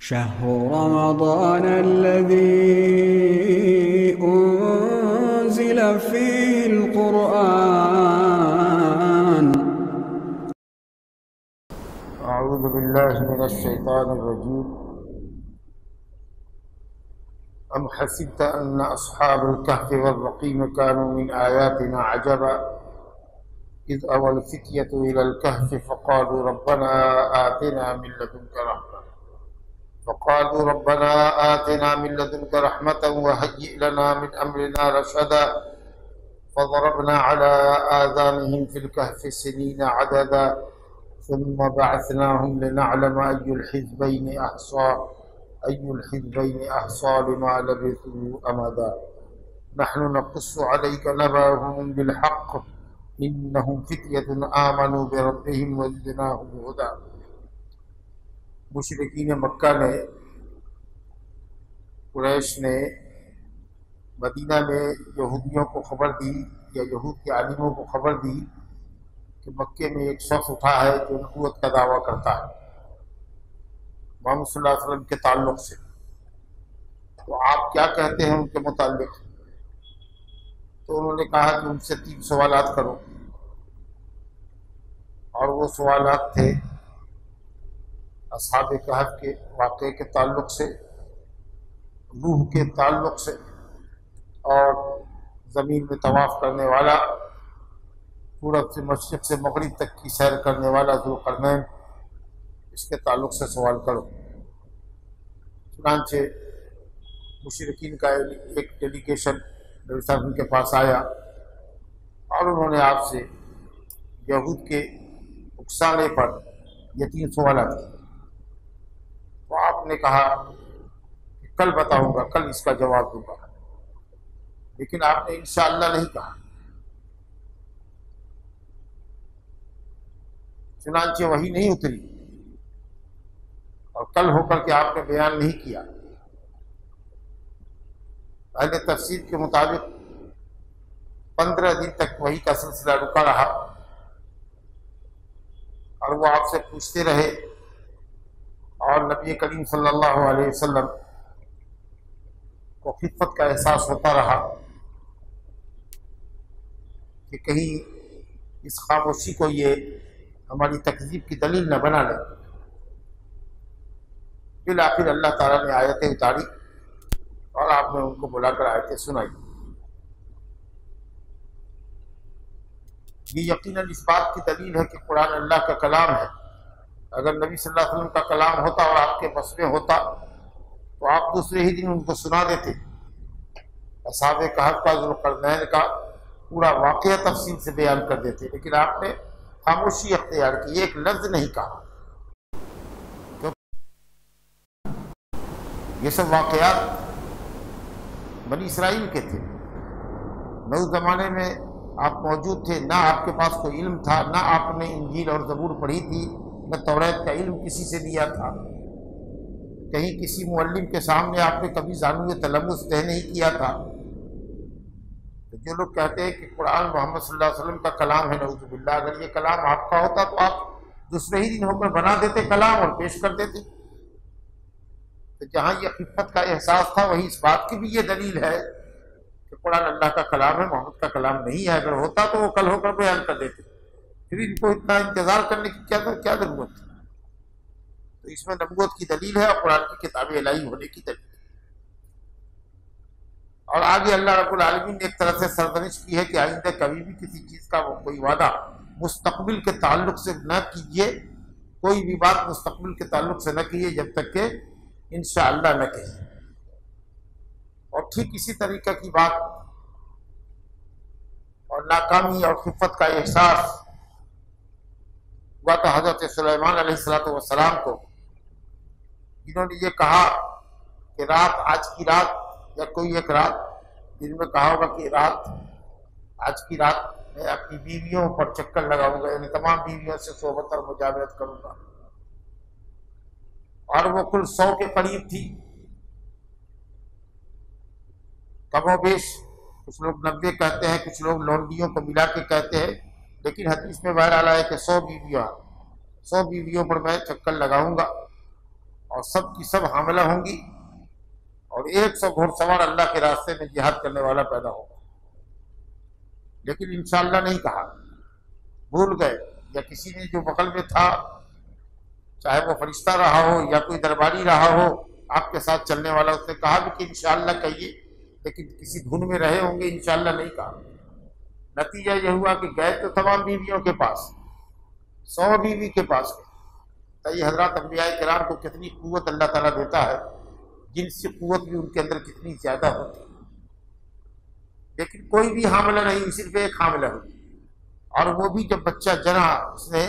شهر رمضان الذي أنزل فيه القرآن. أعوذ بالله من الشيطان الرجيم. أم حسبت أن أصحاب الكهف والرقيم كانوا من آياتنا عجبا إذ أوى الفتية إلى الكهف فقالوا ربنا آتنا من لدنك رحمة وهيئ لنا من أمرنا رشدا فضربنا على آذانهم في الكهف سنين عددا ثم بعثناهم لنعلم أي الحزبين أحصى لما لبثوا أمدا نحن نقص عليك نبأهم بالحق إنهم فتية آمنوا بربهم وزدناهم هدى. مشرکین مکہ نے، قریش نے مدینہ میں یہودیوں کو خبر دی یا یہود کے عالموں کو خبر دی کہ مکے میں ایک شخص اٹھا ہے جو نبوت کا دعویٰ کرتا ہے محمد صلی اللہ علیہ وسلم کے تعلق سے، تو آپ کیا کہتے ہیں ان کے متعلق؟ تو انہوں نے کہا کہ ان سے 3 سوالات کرو، اور وہ سوالات تھے اصحاب کہف کے واقعے کے تعلق سے، روح کے تعلق سے، اور زمین میں طواف کرنے والا، پورب سے مشرق سے مغرب تک کی سیر کرنے والا ذوالقرنین، اس کے تعلق سے سوال کرو. چنانچہ مشرکین کا ایک ڈیلیگیشن نبی صلی اللہ علیہ وسلم کے پاس آیا اور انہوں نے آپ سے یہود کے اکسانے پر یہ 3 سوالات کیے. تو آپ نے کہا کہ کل بتاؤں گا، کل اس کا جواب دوں گا، لیکن آپ نے انشاءاللہ نہیں کہا. چنانچہ وحی نہیں اتری اور کل ہو کر کے آپ نے بیان نہیں کیا. اہل تفسیر کے مطابق 15 دن تک وحی کا سلسلہ رکا رہا اور وہ آپ سے پوچھتے رہے، اور نبی کریم صلی اللہ علیہ وسلم کو خفت کا احساس ہوتا رہا کہ کہیں اس خاموشی کو یہ ہماری تکذیب کی دلیل نہ بنا لے. بالآخر اللہ تعالیٰ نے آیتیں اتاری اور آپ نے ان کو بلا کر آیتیں سنائی. یہ یقیناً اس بات کی دلیل ہے کہ قرآن اللہ کا کلام ہے. اگر نبی صلی اللہ علیہ وسلم کا کلام ہوتا اور آپ کے بس میں ہوتا تو آپ دوسرے ہی دن ان کو سنا دیتے. اصحاب کہف کا، ذوالقرنین کا پورا واقعہ تفصیل سے بیان کر دیتے، لیکن آپ نے خاموشی اختیار کی، ایک لفظ نہیں کہا. یہ سب واقعات بنی اسرائیل کے تھے. نو زمانے میں آپ موجود تھے، نہ آپ کے پاس کوئی علم تھا، نہ آپ نے انجیل اور زبور پڑھی تھی، نہ توریت کا علم کسی سے لیا تھا. کہیں کسی معلم کے سامنے آپ نے کبھی زانوی تلمس طے نہیں کیا تھا. تو جو لوگ کہتے ہیں کہ قرآن محمد صلی اللہ علیہ وسلم کا کلام ہے، نعوذ باللہ، اگر یہ کلام آپ کا ہوتا تو آپ دوسرے ہی دن ہو کر بنا دیتے کلام اور پیش کر دیتے. تو جہاں یہ خفت کا احساس تھا، وہی اس بات کی بھی یہ دلیل ہے کہ قرآن اللہ کا کلام ہے، محمد کا کلام نہیں ہے. اگر ہوتا تو وہ کل ہو کر بیان کر دیتے، پھر ان کو اتنا انتظار کرنے کی کیا ضرورت تھی؟ تو اس میں نبوت کی دلیل ہے اور قرآن کی کتاب الہی ہونے کی دلیل ہے. اور آگے اللہ رب العالمین نے ایک طرح سے سرزنش کی ہے کہ آئندہ کبھی بھی کسی چیز کا کوئی وعدہ مستقبل کے تعلق سے نہ کیجیے، کوئی بھی بات مستقبل کے تعلق سے نہ کیجیے جب تک کہ انشاءاللہ نہ کہیں. اور ٹھیک اسی طریقہ کی بات اور ناکامی اور خفت کا احساس ہوا تھا حضرت سلیمان علیہ السلام کو، جنہوں نے یہ کہا کہ رات، آج کی رات، یا کوئی ایک رات، دن میں کہا ہوگا کہ رات، آج کی رات میں اپنی بیویوں پر چکر لگاؤں گا، یعنی تمام بیویوں سے صحبت اور مجاورت کروں گا. اور وہ کل 100 کے قریب تھی، کم و بیش. کچھ لوگ 90 کہتے ہیں، کچھ لوگ لونڈیوں کو ملا کے کہتے ہیں، لیکن حدیث میں بہرحال ہے کہ 100 بیویوں پر میں چکر لگاؤں گا اور سب کی سب حاملہ ہوں گی، اور 100 گھوڑ سوار اللہ کے راستے میں جہاد کرنے والا پیدا ہوگا۔ لیکن انشاءاللہ نہیں کہا، بھول گئے، یا کسی نے جو بغل میں تھا، چاہے وہ فرشتہ رہا ہو یا کوئی درباری رہا ہو آپ کے ساتھ چلنے والا، اس نے کہا بھی کہ انشاءاللہ کہیے، لیکن کسی دھن میں رہے ہوں گے، انشاءاللہ نہیں کہا۔ نتیجہ یہ ہوا کہ گئے تو تمام بیویوں کے پاس، 100 بیوی کے پاس گئے۔ تو یہ حضرات انبیاء کرام کو کتنی قوت اللہ تعالیٰ دیتا ہے، جن سے قوت بھی ان کے اندر کتنی زیادہ ہوتی ہے، لیکن کوئی بھی حاملہ نہیں، صرف ایک حاملہ ہوئی، اور وہ بھی جب بچہ جنا اس نے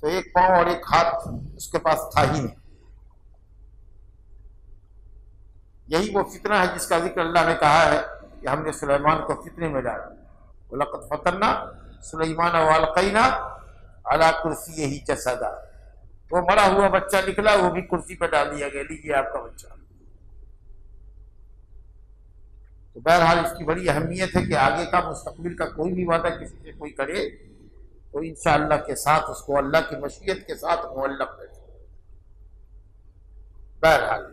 تو ایک پاؤں اور ایک ہاتھ اس کے پاس تھا ہی نہیں۔ یہی وہ فتنہ ہے جس کا ذکر اللہ نے کہا ہے کہ ہم نے سلیمان کو فتنے میں ڈالا، وَلَقَدْ فَتَنَّا سُلَيْمَانَ وَأَلْقَيْنَا عَلَىٰ كُرْسِيِّهِ جَسَدًا، وہ مرا ہوا بچہ نکلا، وہ بھی کرسی پہ ڈال دیا گیا، لیجیے آپ کا بچہ۔ تو بہرحال اس کی بڑی اہمیت ہے کہ آگے کا مستقبل کا کوئی بھی وعدہ کسی سے کوئی کرے تو انشاءاللہ کے ساتھ اس کو اللہ کی مشیت کے ساتھ معلق ہے۔ بہرحال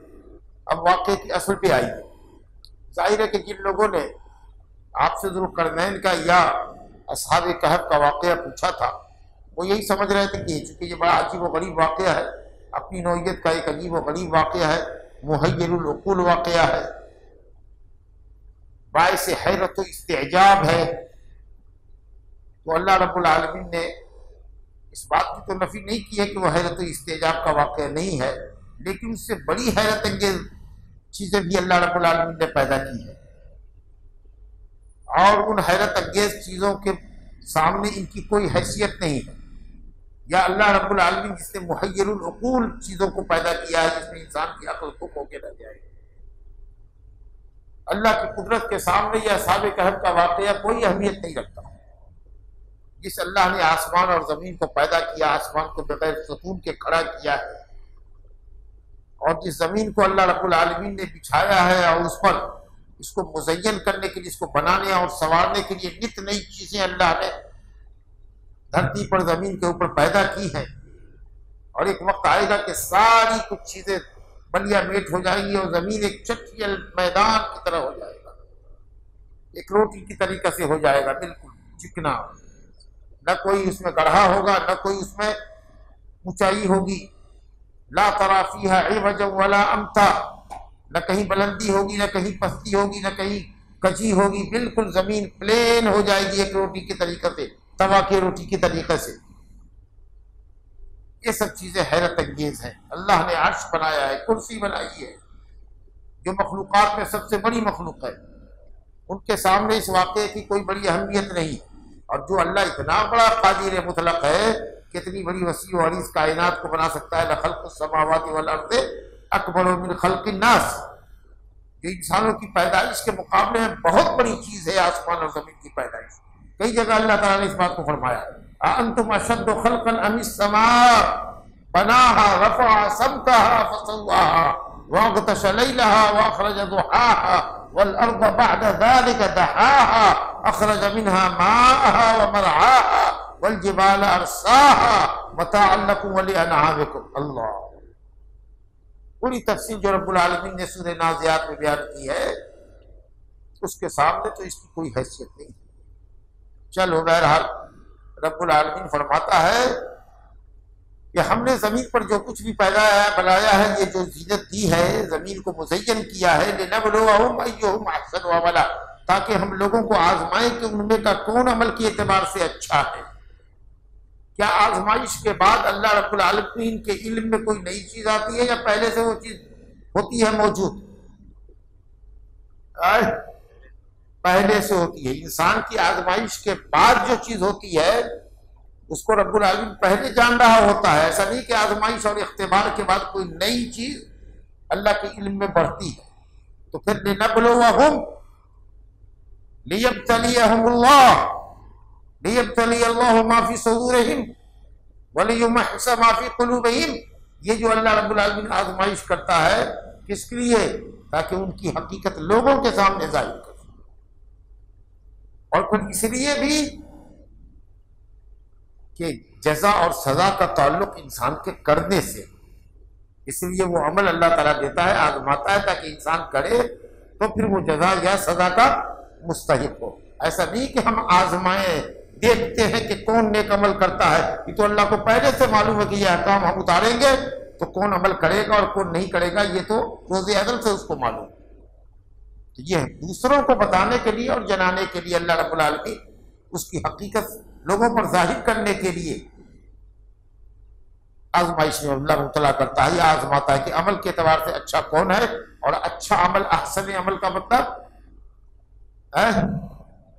اب واقعے کی اصل پہ آئیے۔ ظاہر ہے کہ جن لوگوں نے آپ سے ذوالقرنین کا یا اصحاب کہف کا واقعہ پوچھا تھا، وہ یہی سمجھ رہے تھے کہ چونکہ یہ بڑا عجیب و غریب واقعہ ہے، اپنی نوعیت کا ایک عجیب و غریب واقعہ ہے، محیر العقول واقعہ ہے، باعث حیرت و استعجاب ہے، تو اللہ رب العالمین نے اس بات کی تو نفی نہیں کی ہے کہ وہ حیرت و استعجاب کا واقعہ نہیں ہے، لیکن اس سے بڑی حیرت انگیز چیزیں بھی اللہ رب العالمین نے پیدا کی ہیں، اور ان حیرت انگیز چیزوں کے سامنے ان کی کوئی حیثیت نہیں ہے۔ یا اللہ رب العالمین جس نے محیر العقول چیزوں کو پیدا کیا ہے، جس میں انسان کی عقل کو کھو کے رہ جائے، اللہ کی قدرت کے سامنے یہ اصحاب کہف کا واقعہ کوئی اہمیت نہیں رکھتا۔ جس اللہ نے آسمان اور زمین کو پیدا کیا، آسمان کو بغیر ستون کے کھڑا کیا ہے، اور جس زمین کو اللہ رب العالمین نے بچھایا ہے اور اس پر اس کو مزین کرنے کے لیے، اس کو بنانے اور سنوارنے کے لیے نت نئی چیزیں اللہ نے دھرتی پر زمین کے اوپر پیدا کی ہیں، اور ایک وقت آئے گا کہ ساری کچھ چیزیں بلیا میٹ ہو جائیں گی اور زمین ایک چٹیل میدان کی طرح ہو جائے گا، ایک روٹی کی طریقہ سے ہو جائے گا، بالکل چکنا، نہ کوئی اس میں گڑھا ہوگا، نہ کوئی اس میں اونچائی ہوگی، لا تری فیہا عوجا ولا امتا، نہ کہیں بلندی ہوگی، نہ کہیں پستی ہوگی، نہ کہیں کچی ہوگی، بالکل زمین پلین ہو جائے گی ایک روٹی کے طریقے سے، توا کی روٹی کے طریقے سے۔ یہ سب چیزیں حیرت انگیز ہیں۔ اللہ نے عرش بنایا ہے، کرسی بنائی ہے، جو مخلوقات میں سب سے بڑی مخلوق ہے، ان کے سامنے اس واقعے کی کوئی بڑی اہمیت نہیں، اور جو اللہ اتنا بڑا قادر مطلق ہے، کتنی بڑی وسیع و عریض کائنات کو بنا سکتا ہے، لخلق السماوات والارض اکبر من خلق الناس، جو انسانوں کی پیدائش کے مقابلے میں بہت بڑی چیز ہے آسمان اور زمین کی پیدائش۔ کئی جگہ اللہ تعالیٰ نے اس بات کو فرمایا، اَأَنْتُمْ أَشَدُّ خَلْقًا أَمِ السَّمَاءُ بَنَاهَا رَفَعَ سَمْكَهَا فَسَوَّاهَا وَأَغْطَشَ لَيْلَهَا وَأَخْرَجَ ضُحَاهَا وَالْأَرْضَ بَعْدَ ذَلِكَ دَحَاهَا أَخْرَجَ مِنْهَا مَاءَهَا وَمَرْعَاهَا وَالْجِبَالَ أَرْسَاهَا مَتَاعًا لَكُمْ وَلِأَنْعَامِكُمْ۔ اللہ پوری تفصیل جو رب العالمین نے سورہ نازعات میں بیان کی ہے، اس کے سامنے تو اس کی کوئی حیثیت نہیں۔ چلو بہرحال رب العالمین فرماتا ہے کہ ہم نے زمین پر جو کچھ بھی پیدا بنایا ہے، یہ جو زینت دی ہے، زمین کو مزین کیا ہے، لِنَبْلُوَهُمْ أَيُّهُمْ أَحْسَنُ عَمَلًا، تاکہ ہم لوگوں کو آزمائیں کہ ان میں کا کون عمل کے اعتبار سے اچھا ہے۔ کیا آزمائش کے بعد اللہ رب العالمین کے علم میں کوئی نئی چیز آتی ہے، یا پہلے سے وہ چیز ہوتی ہے موجود؟ پہلے سے ہوتی ہے۔ انسان کی آزمائش کے بعد جو چیز ہوتی ہے اس کو رب العالمین پہلے جان رہا ہوتا ہے، ایسا نہیں کہ آزمائش اور اختبار کے بعد کوئی نئی چیز اللہ کے علم میں بڑھتی ہے۔ تو پھر لِنَبْلُوَهُمْ لِيَبْتَلِيَهُمُ اللَّهُ لِيَبْتَلِيَ اللَّهُ مَا فِي صُدُورِهِمْ وَلِيُمَحِّصَ مَا فِي قُلُوبِهِمْ، یہ جو اللہ رب العالمین آزمائش کرتا ہے کس کے لیے؟ تاکہ ان کی حقیقت لوگوں کے سامنے ظاہر کر، اور پھر اس لیے بھی کہ جزا اور سزا کا تعلق انسان کے کرنے سے، اس لیے وہ عمل اللہ تعالیٰ دیتا ہے، آزماتا ہے تاکہ انسان کرے تو پھر وہ جزا یا سزا کا مستحق ہو۔ ایسا نہیں کہ ہم آزمائیں، دیکھتے ہیں کہ کون نیک عمل کرتا ہے، یہ تو اللہ کو پہلے سے معلوم ہے کہ یہ احکام ہم اتاریں گے تو کون عمل کرے گا اور کون نہیں کرے گا، یہ تو روز عدل سے اس کو معلوم ہے۔ تو یہ دوسروں کو بتانے کے لیے اور جنانے کے لیے اللہ رب العالمین اس کی حقیقت لوگوں پر ظاہر کرنے کے لیے آزمائش میں اللہ مبتلا کرتا ہے یا آزماتا ہے کہ عمل کے اعتبار سے اچھا کون ہے، اور اچھا عمل، احسن عمل کا مطلب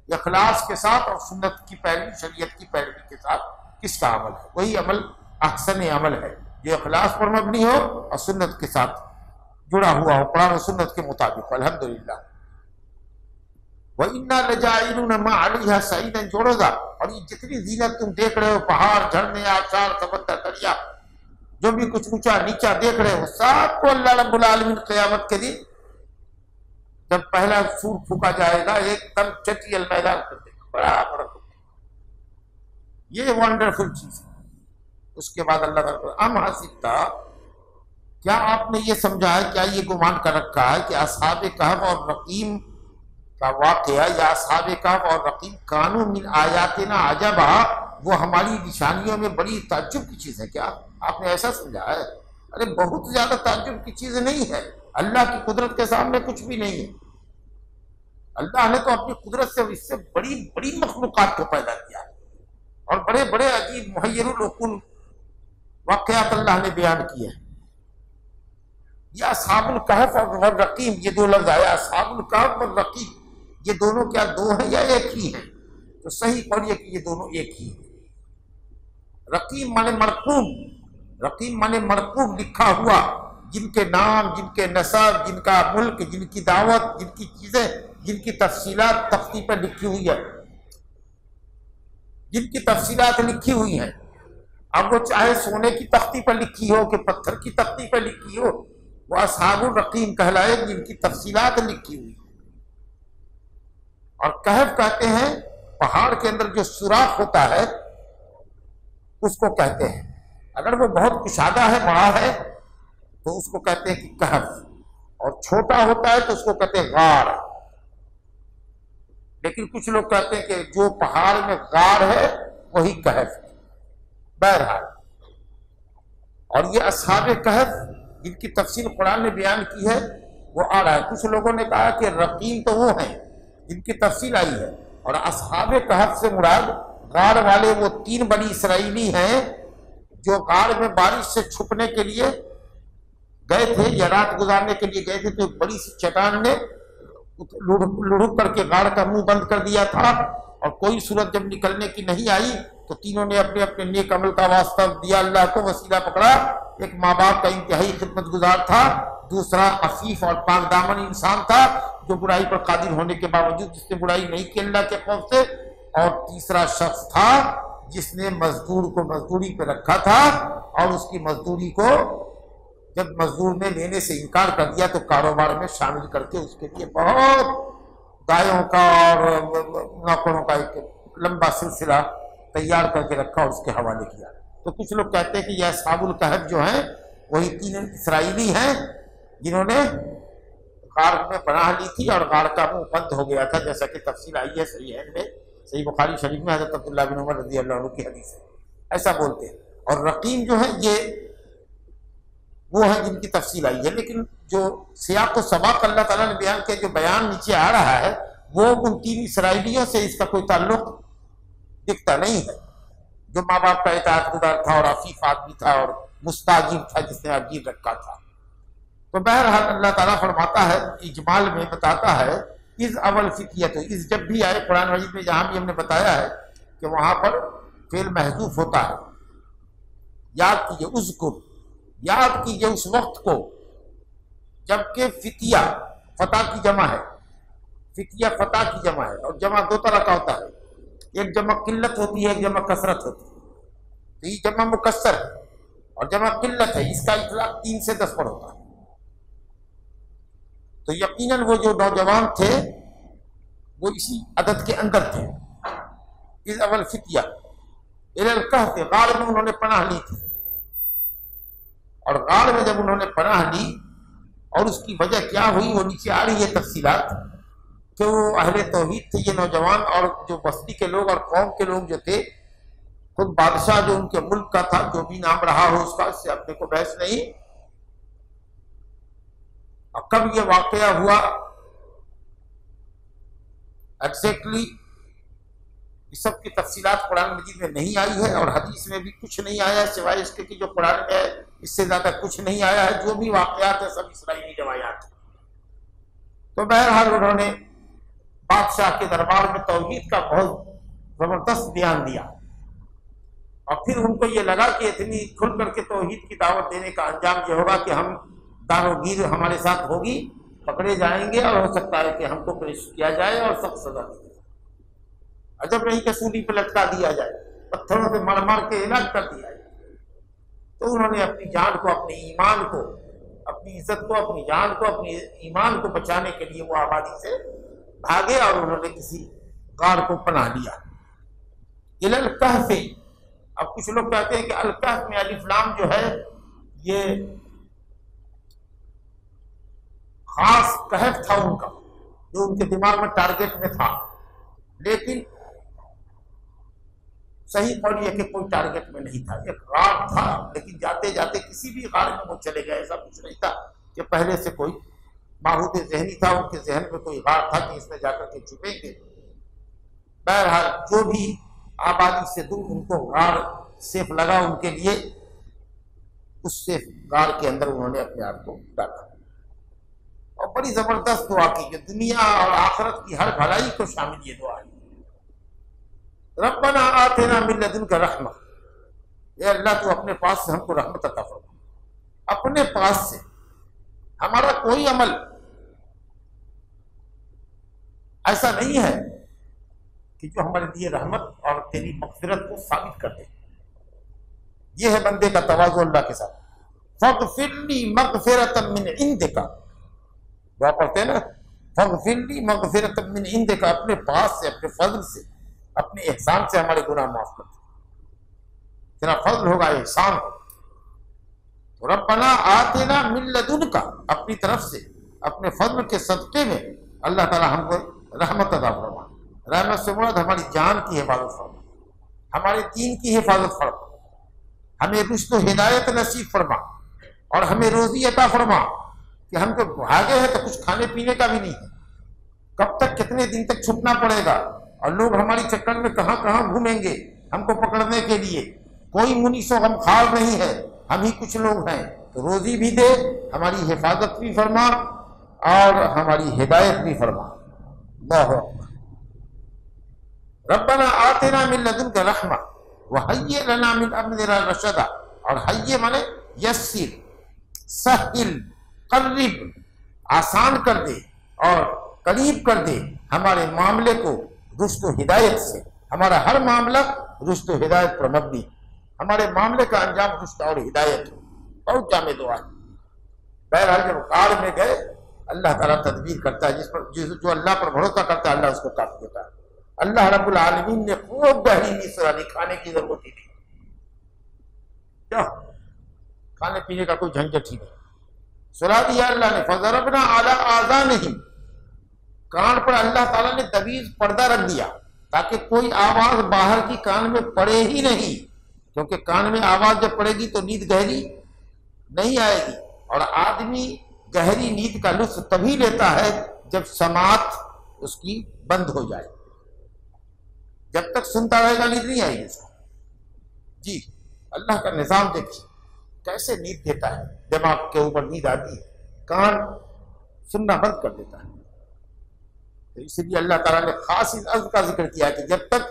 اخلاص کے ساتھ اور سنت کی پیروی، شریعت کی پیروی کے ساتھ کس کا عمل ہے، وہی عمل احسن عمل ہے جو اخلاص پر مبنی ہو اور سنت کے ساتھ جڑا ہوا ہو، قرآن و سنت کے مطابق۔ الحمدللہ۔ وَإِنَّا لَجَاعِلُونَ مَا عَلَيْهَا صَعِيدًا جوڑوگا، اور یہ جتنی زینت تم دیکھ رہے ہو، پہاڑ، جھرنے، آبشار، سمندر، دریا، جو بھی کچھ اونچا نیچا دیکھ رہے ہو، سب کو اللہ رب العالمین قیامت کے دن جب پہلا سور پھونکا جائے گا ایک دم چٹیل میدان کر دے گا، برابر۔ یہ ونڈرفل چیز ہے۔ اس کے بعد اللہ تعالیٰ ام حسبتا، کیا آپ نے یہ سمجھا ہے، کیا یہ گمان کر رکھا ہے کہ اصحاب کہف اور رقیم کا واقعہ یا اصحاب کہف اور رقیم کانوا من آیاتنا عجبا، وہ ہماری نشانیوں میں بڑی تعجب کی چیز ہے؟ کیا آپ نے ایسا سمجھا ہے؟ ارے بہت زیادہ تعجب کی چیز نہیں ہے، اللہ کی قدرت کے سامنے کچھ بھی نہیں ہے۔ اللہ نے تو اپنی قدرت سے اس سے بڑی بڑی مخلوقات کو پیدا کیا ہے، اور بڑے بڑے عجیب محیر العقول واقعات اللہ نے بیان کیے ہیں۔ یہ اصحاب الکہف اور رقیم، یہ دو لفظ آیا، اصحاب الکہف اور رقیم، یہ دونوں کیا دو ہیں یا ایک ہی ہیں؟ تو صحیح پڑھیے کہ یہ دونوں ایک ہی ہیں۔ رقیم مانے مرقوم، رقیم مانے مرقوم، لکھا ہوا، جن کے نام، جن کے نسب، جن کا ملک، جن کی دعوت، جن کی چیزیں، جن کی تفصیلات تختی پر لکھی ہوئی ہے، جن کی تفصیلات لکھی ہوئی ہیں۔ اب وہ چاہے سونے کی تختی پر لکھی ہو کہ پتھر کی تختی پر لکھی ہو، وہ اصحاب الرقیم کہلائے جن کی تفصیلات لکھی ہوئی ہیں۔ اور کہف کہتے ہیں پہاڑ کے اندر جو سوراخ ہوتا ہے اس کو کہتے ہیں، اگر وہ بہت کشادہ ہے، بڑا ہے، تو اس کو کہتے ہیں کہ کہف، اور چھوٹا ہوتا ہے تو اس کو کہتے ہیں غار۔ لیکن کچھ لوگ کہتے ہیں کہ جو پہاڑ میں غار ہے وہی کہف ہے۔ بہرحال، اور یہ اصحاب کہف جن کی تفصیل قرآن نے بیان کی ہے وہ آ رہا ہے۔ کچھ لوگوں نے کہا کہ رقیم تو وہ ہیں جن کی تفصیل آئی ہے، اور اصحاب کہف سے مراد غار والے وہ 3 بنی اسرائیلی ہیں جو غار میں بارش سے چھپنے کے لیے گئے تھے یا رات گزارنے کے لیے گئے تھے، تو ایک بڑی سی چٹان نے لڑک کر کے غار کا منہ بند کر دیا تھا، اور کوئی صورت جب نکلنے کی نہیں آئی تو تینوں نے اپنے اپنے نیک عمل کا واسطہ دیا، اللہ کو وسیلہ پکڑا۔ ایک ماں باپ کا انتہائی خدمت گزار تھا، دوسرا عفیف اور پاک دامن انسان تھا جو برائی پر قادر ہونے کے باوجود جس نے برائی نہیں کی اللہ کے خوف سے، اور تیسرا شخص تھا جس نے مزدور کو مزدوری پہ رکھا تھا، اور اس کی مزدوری کو جب مزدور نے لینے سے انکار کر دیا تو کاروبار میں شامل کر کے اس کے لیے بہت گایوں کا اور نوکروں کا ایک لمبا سلسلہ تیار کر کے رکھا اور اس کے حوالے کیا۔ تو کچھ لوگ کہتے ہیں کہ یہ اصحاب الکہف جو ہیں وہی 3 اسرائیلی ہیں جنہوں نے غار میں پناہ لی تھی اور غار کا منہ بند ہو گیا تھا، جیسا کہ تفصیل آئی ہے صحیحین میں، صحیح بخاری شریف میں حضرت عبداللہ بن عمر رضی اللہ عنہ کی حدیث ہے، ایسا بولتے ہیں۔ اور رقیم جو ہیں یہ وہ ہیں جن کی تفصیل آئی ہے، لیکن جو سیاق و سباق اللہ تعالیٰ نے بیان کیا، جو بیان نیچے آ رہا ہے، وہ ان 3 اسرائیلیوں سے اس کا کوئی تعلق دکھتا نہیں ہے، جو ماں باپ کا اطاعت گزار تھا اور عفیف آدمی تھا اور مستاجر تھا جس نے عجیب رکھا تھا۔ تو بہرحال اللہ تعالیٰ فرماتا ہے، اجمال میں بتاتا ہے، از اول فکیت، از جب بھی آئے قرآن مجید میں جہاں بھی ہم نے بتایا ہے کہ وہاں پر فعل محذوف ہوتا ہے، یاد کیجئے، اذکر، یاد کیجئے اس وقت کو جبکہ فتیہ فتح کی جمع ہے، فتیہ فتح کی جمع ہے، اور جمع 2 طرح کا ہوتا ہے، ایک جمع قلت ہوتی ہے، ایک جمع کثرت ہوتی ہے۔ تو یہ جمع مکسر ہے اور جمع قلت ہے، اس کا اطلاق 3 سے 10 پر ہوتا ہے۔ تو یقیناً وہ جو نوجوان تھے وہ اسی عدد کے اندر تھے، اس اول فتیہ الی الکہف، غار میں انہوں نے پناہ لی تھی، اور غار میں جب انہوں نے پناہ لی اور اس کی وجہ کیا ہوئی وہ نیچے آ رہی ہے تفصیلات، کہ وہ اہل توحید تھے یہ نوجوان، اور جو بستی کے لوگ اور قوم کے لوگ جو تھے، خود بادشاہ جو ان کے ملک کا تھا، جو بھی نام رہا ہو اس کا، اس سے اپنے کو بحث نہیں۔ اور کب یہ واقعہ ہوا ایگزیکٹلی اس سب کی تفصیلات قرآن مجید میں نہیں آئی ہے، اور حدیث میں بھی کچھ نہیں آیا سوائے اس کے کہ جو قرآن میں ہے، اس سے زیادہ کچھ نہیں آیا ہے۔ جو بھی واقعات ہیں سب اسرائیلی روایات ہیں۔ تو بہرحال انہوں نے بادشاہ کے دربار میں توحید کا بہت زبردست بیان دیا، اور پھر ان کو یہ لگا کہ اتنی کھل کر کے توحید کی دعوت دینے کا انجام یہ ہوگا کہ ہم دار و گیر ہمارے ساتھ ہوگی، پکڑے جائیں گے، اور ہو سکتا ہے کہ ہم کو پیش کیا جائے اور سخت سزا دی جائے۔ عجب نہیں کہ سولی پہ لٹکا دیا جائے، پتھروں سے مار مار کے علاج کر دیا جائے۔ تو انہوں نے اپنی جان کو، اپنے ایمان کو، اپنی عزت کو، اپنی جان کو، اپنے ایمان کو بچانے کے لیے وہ آبادی سے بھاگے، اور انہوں نے کسی غار کو پناہ لیا۔ الی الکہف، اب کچھ لوگ کہتے ہیں کہ الکہف میں الف لام جو ہے یہ خاص کہف تھا ان کا، جو ان کے دماغ میں ٹارگیٹ میں تھا، لیکن صحیح قول یہ کہ کوئی ٹارگیٹ میں نہیں تھا، ایک غار تھا، لیکن جاتے جاتے کسی بھی غار میں وہ چلے گئے، ایسا کچھ نہیں تھا کہ پہلے سے کوئی معہود ذہنی تھا ان کے ذہن میں کوئی غار تھا کہ اس میں جا کر کے چھپیں گے۔ بہرحال جو بھی آبادی سے دور ان کو غار سیف لگا ان کے لیے، اس سیف غار کے اندر انہوں نے اپنے آپ کو ڈالا، اور بڑی زبردست دعا کی جو دنیا اور آخرت کی ہر بھلائی کو شامل یہ دعا ہے۔ ربنا آتنا من لدنک رحمہ، اے اللہ تو اپنے پاس سے ہم کو رحمت عطا فرما، اپنے پاس سے۔ ہمارا کوئی عمل ایسا نہیں ہے کہ جو ہمارے لیے رحمت اور تیری مغفرت کو ثابت کر دے۔ یہ ہے بندے کا تواضع اللہ کے ساتھ۔ فاغفر لی مغفرۃ من عندک، دعا پڑھتے ہیں نا، فاغفر لی مغفرۃ من عندک، اپنے پاس سے، اپنے فضل سے، اپنے احسان سے ہمارے گناہ معاف کر دے۔ تیرا فضل ہوگا، احسان ہوگا۔ تو ربنا آتنا من لدنک، اپنی طرف سے، اپنے فضل کے صدقے میں اللہ تعالی ہم کو رحمت عطا فرما۔ رحمت سے مراد ہماری جان کی حفاظت فرما، ہمارے دین کی حفاظت فرما، ہمیں رشد و ہدایت نصیب فرما، اور ہمیں روزی عطا فرما کہ ہم تو بھاگے ہیں تو کچھ کھانے پینے کا بھی نہیں ہے، کب تک کتنے دن تک چھپنا پڑے گا، اور لوگ ہماری چکر میں کہاں کہاں گھومیں گے ہم کو پکڑنے کے لیے، کوئی منیس و غمخوار نہیں ہے، ہم ہی کچھ لوگ ہیں، تو روزی بھی دے، ہماری حفاظت بھی فرما، اور ہماری ہدایت بھی فرما۔ اللہ اکبر۔ ربنا آتنا من لدنک رحمہ وہیئ لنا من امرنا رشدا، اور حیّ مانے یسر، سہل، قرب، آسان کر دے اور قریب کر دے ہمارے معاملے کو رشد و ہدایت سے۔ ہمارا ہر معاملہ رشد و ہدایت پر مبنی، ہمارے معاملے کا انجام رشد اور ہدایت ہو۔ بہت جامع دعا ہے۔ بہرحال جب غار میں گئے، اللہ تعالیٰ تدبیر کرتا ہے، جو اللہ پر بھروسہ کرتا ہے اللہ اس کو کافی دیتا ہے۔ اللہ رب العالمین نے خوب گہری نیند سلا دی، کھانے کی ضرورت ہی نہیں، کیا کھانے پینے کا کوئی جھنجٹ ہی نہیں، سلا دیا اللہ نے۔ فضربنا علی آذانہم، کان پر اللہ تعالیٰ نے دویز پردہ رکھ دیا تاکہ کوئی آواز باہر کی کان میں پڑے ہی نہیں، کیونکہ کان میں آواز جب پڑے گی تو نیند گہری نہیں آئے گی، اور آدمی گہری نیند کا لطف تبھی لیتا ہے جب سماعت اس کی بند ہو جائے، جب تک سنتا رہے گا نیند نہیں آئے گی اس کو۔ جی اللہ کا نظام دیکھیے کیسے نیند دیتا ہے، دماغ کے اوپر نیند آتی ہے، کان سننا بند کر دیتا ہے۔ تو اس لیے اللہ تعالیٰ نے خاص اس عزم کا ذکر کیا کہ جب تک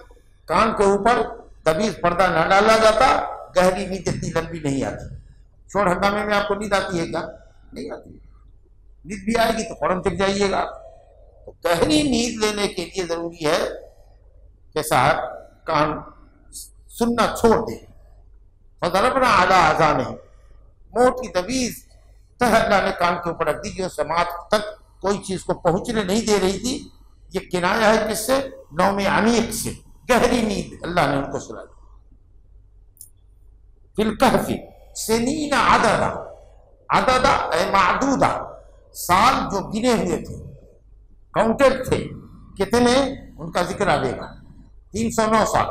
کان کے اوپر دویز پردہ نہ ڈالا جاتا گہری نیند اتنی لمبی نہیں آتی۔ شور ہنگامے میں آپ کو نیند آتی ہے کیا؟ نہیں آتی، نیند بھی آئے گی تو فوراً جگ جائیے گا۔ تو گہری نیند لینے کے لیے ضروری ہے کہ صاحب کان سننا چھوڑ دے۔ فضربنا علی آذانہم، موٹی دویز تہ اللہ نے کان کے اوپر رکھ دی جو سماعت تک کوئی چیز کو پہنچنے نہیں دے رہی تھی۔ یہ کنایہ ہے کس سے؟ نوم عمیق سے، گہری نیند اللہ نے ان کو سلا دی۔ فی الکہف سنین عددا، عددا اے معدودہ، سال جو گنے ہوئے تھے، کاؤنٹڈ تھے، کتنے؟ ان کا ذکر آئے گا 309 سال،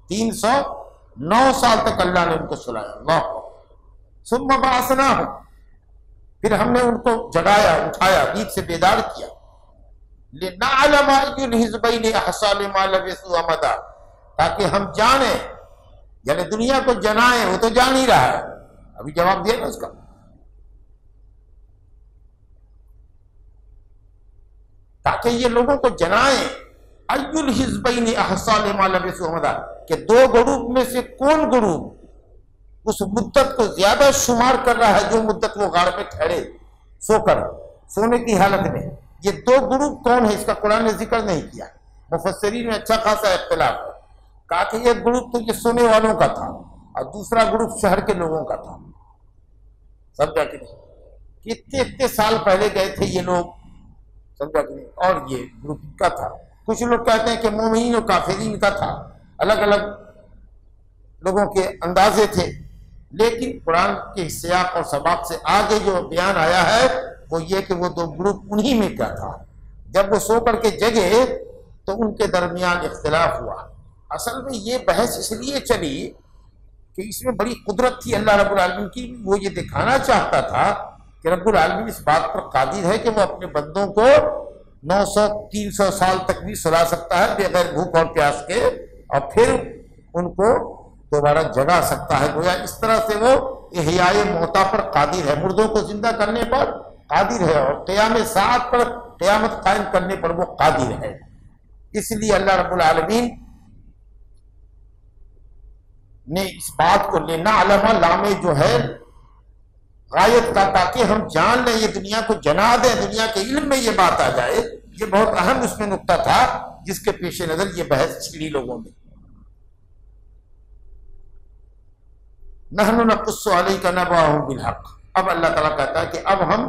309 سال تک اللہ نے ان کو سلایا۔ اللہ ثم بعثناہم، پھر ہم نے ان کو جگایا، اٹھایا، نیند سے بیدار کیا، لنعلم ای الحزبین احصی لما لبثوا امدا، تاکہ ہم جانیں، یعنی دنیا کو جنائیں، وہ تو جان ہی رہا ہے، ابھی جواب دیا نا اس کا، تاکہ یہ لوگوں کو جنائیں ای الحزبین احصی لما لبثوا امدا، کہ دو گروپ میں سے کون گروپ اس مدت کو زیادہ شمار کر رہا ہے جو مدت وہ غار میں ٹھہرے سو کر، سونے کی حالت میں۔ یہ دو گروپ کون ہے اس کا قرآن نے ذکر نہیں کیا، مفسرین میں اچھا خاصا اختلاف ہے، کہا کہ ایک گروپ تو یہ سونے والوں کا تھا اور دوسرا گروپ شہر کے لوگوں کا تھا، سمجھا کہ نہیں، کتنے سال پہلے گئے تھے یہ لوگ، سمجھا کہ نہیں، اور یہ گروپ کا تھا۔ کچھ لوگ کہتے ہیں کہ مومنین و کافرین کا تھا، الگ الگ لوگوں کے اندازے تھے، لیکن قرآن کے سیاق اور سباق سے آگے جو بیان آیا ہے وہ یہ کہ وہ دو گروپ انہی میں کیا تھا۔ جب وہ سو کر کے جگے تو ان کے درمیان اختلاف ہوا۔ اصل میں یہ بحث اس لیے چلی کہ اس میں بڑی قدرت تھی اللہ رب العالمین کی، وہ یہ دکھانا چاہتا تھا کہ رب العالمین اس بات پر قادر ہے کہ وہ اپنے بندوں کو 900-300 سال تک بھی سلا سکتا ہے بغیر بھوک اور پیاس کے، اور پھر ان کو دوبارہ جگا سکتا ہے۔ گویا اس طرح سے وہ احیاء موتیٰ پر قادر ہے، مردوں کو زندہ کرنے پر قادر ہے، اور قیام ساعت پر، قیامت قائم کرنے پر وہ قادر ہے۔ اس لیے اللہ رب العالمین نے اس بات کو لنعلم، لام جو ہے غایت کا، تاکہ ہم جان لیں، یہ دنیا کو جنا دیں، دنیا کے علم میں یہ بات آ جائے۔ یہ بہت اہم اس میں نقطہ تھا جس کے پیش نظر یہ بحث چھڑی لوگوں میں۔ نحن نقص علیک نبأہم بالحق، اب اللہ تعالیٰ کہتا ہے کہ اب ہم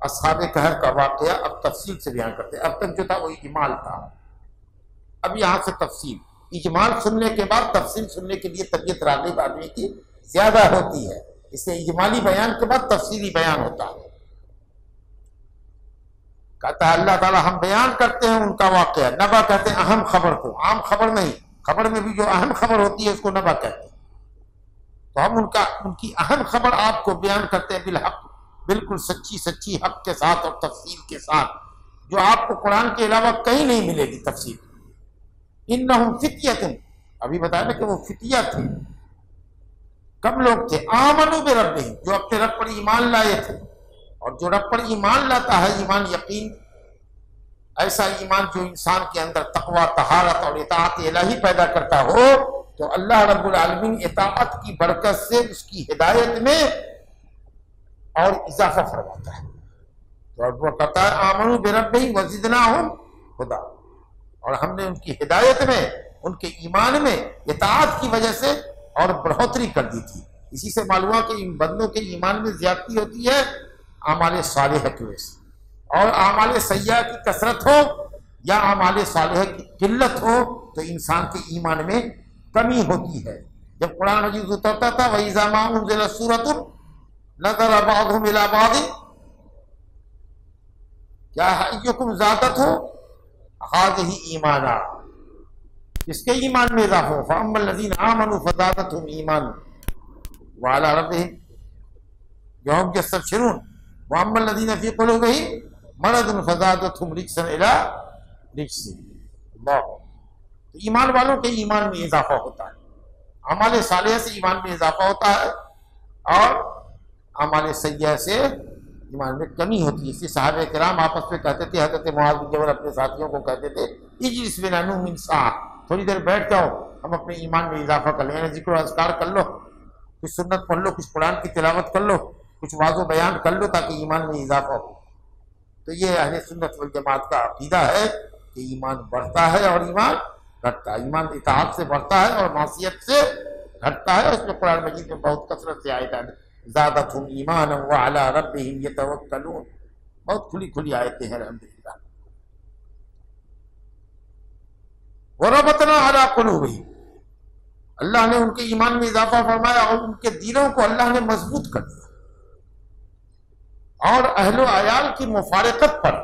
اصحاب کہف کا واقعہ اب تفصیل سے بیان کرتے ہیں۔ اب تک جو تھا وہ اجمال تھا، اب یہاں سے تفصیل۔ اجمال سننے کے بعد تفصیل سننے کے لیے طبیعت راغب آدمی کی زیادہ ہوتی ہے، اس سے اجمالی بیان کے بعد تفصیلی بیان ہوتا ہے۔ کہتا ہے اللہ تعالیٰ ہم بیان کرتے ہیں ان کا واقعہ، نبا کہتے ہیں اہم خبر کو، عام خبر نہیں، خبر میں بھی جو اہم خبر ہوتی ہے اس کو نبا کہتے ہیں۔ تو ہم ان کی اہم خبر آپ کو بیان کرتے ہیں بالحق، بالکل سچی حق کے ساتھ اور تفصیل کے ساتھ، جو آپ کو قرآن کے علاوہ کہیں نہیں ملے گی تفصیل۔ انہم فتیۃ، ابھی بتایا نا کہ وہ فتیہ تھے، کم لوگ تھے، آمنوا بربہم، جو اپنے رب پر ایمان لائے تھے، اور جو رب پر ایمان لاتا ہے، ایمان یقین، ایسا ایمان جو انسان کے اندر تقوی، طہارت اور اطاعت الہی پیدا کرتا ہو، تو اللہ رب العالمین اطاعت کی برکت سے اس کی ہدایت میں اور اضافہ فرماتا ہے۔ تو وہ کہتا ہے آمنوا بربہم وزدناہم ہدی، اور ہم نے ان کی ہدایت میں، ان کے ایمان میں اطاعت کی وجہ سے اور بڑھوتری کر دی تھی۔ اسی سے معلوم ہوا کہ ان بندوں کے ایمان میں زیادتی ہوتی ہے اعمال صالحہ کی وجہ سے، اور اعمال سیئہ کی کثرت ہو یا اعمال صالحہ کی قلت ہو تو انسان کے ایمان میں کمی ہوتی ہے۔ جب قرآن مجید اترتا تھا وَإِذَا مَا أُنزِلَتْ سُورَةٌ نَظَرَ بَعْضُهُمْ إِلَىٰ بَعْضٍ کیا أَيُّكُمْ زَادَتْهُ هَٰذِهِ ایمانا، اس کے ایمان میں اضافہ ہو، فَأَمَّا الَّذِينَ آمَنُوا فَزَادَتْهُمْ إِيمَانًا وَعَلَىٰ رَبِّهِمْ يَتَوَكَّلُونَ وَأَمَّا الَّذِينَ فِي قُلُوبِهِمْ مَرَضٌ فَزَادَتْهُمْ رِجْسًا إِلَىٰ رِجْسِهِمْ۔ اللہ، تو ایمان والوں کے ایمان میں اضافہ ہوتا ہے، اعمال صالحہ سے ایمان میں اضافہ ہوتا ہے، اور اعمال سیئہ سے ایمان میں کمی ہوتی ہے۔ اس لیے صحابہ کرام آپس میں کہتے تھے، حضرت معاذ بن جبل اپنے ساتھیوں کو کہتے تھے اجلس بنا نؤمن ساعۃ، تھوڑی دیر بیٹھ جاؤ، ہم اپنے ایمان میں اضافہ کر لیں، یعنی ذکر و اذکار کر لو، کچھ سنت پڑھ لو، کچھ قرآن کی تلاوت کر لو، کچھ واضح بیان کر لو تاکہ ایمان میں اضافہ ہو۔ تو یہ اہل سنت والجماعت کا عقیدہ ہے کہ ایمان بڑھتا ہے اور ایمان گھٹتا ہے، ایمان اطاعت سے بڑھتا ہے اور معصیت سے گھٹتا ہے۔ اس میں قرآن مجید میں بہت کثرت سے آیتیں زادتہم ایمانا وعلی ربہم یتوکلون، بہت کھلی آیتیں ہیں الحمدللہ۔ وربطنا علی قلوبہم، اللہ نے ان کے ایمان میں اضافہ فرمایا اور ان کے دلوں کو اللہ نے مضبوط کر دیا۔ اور اہل و عیال کی مفارقت پر،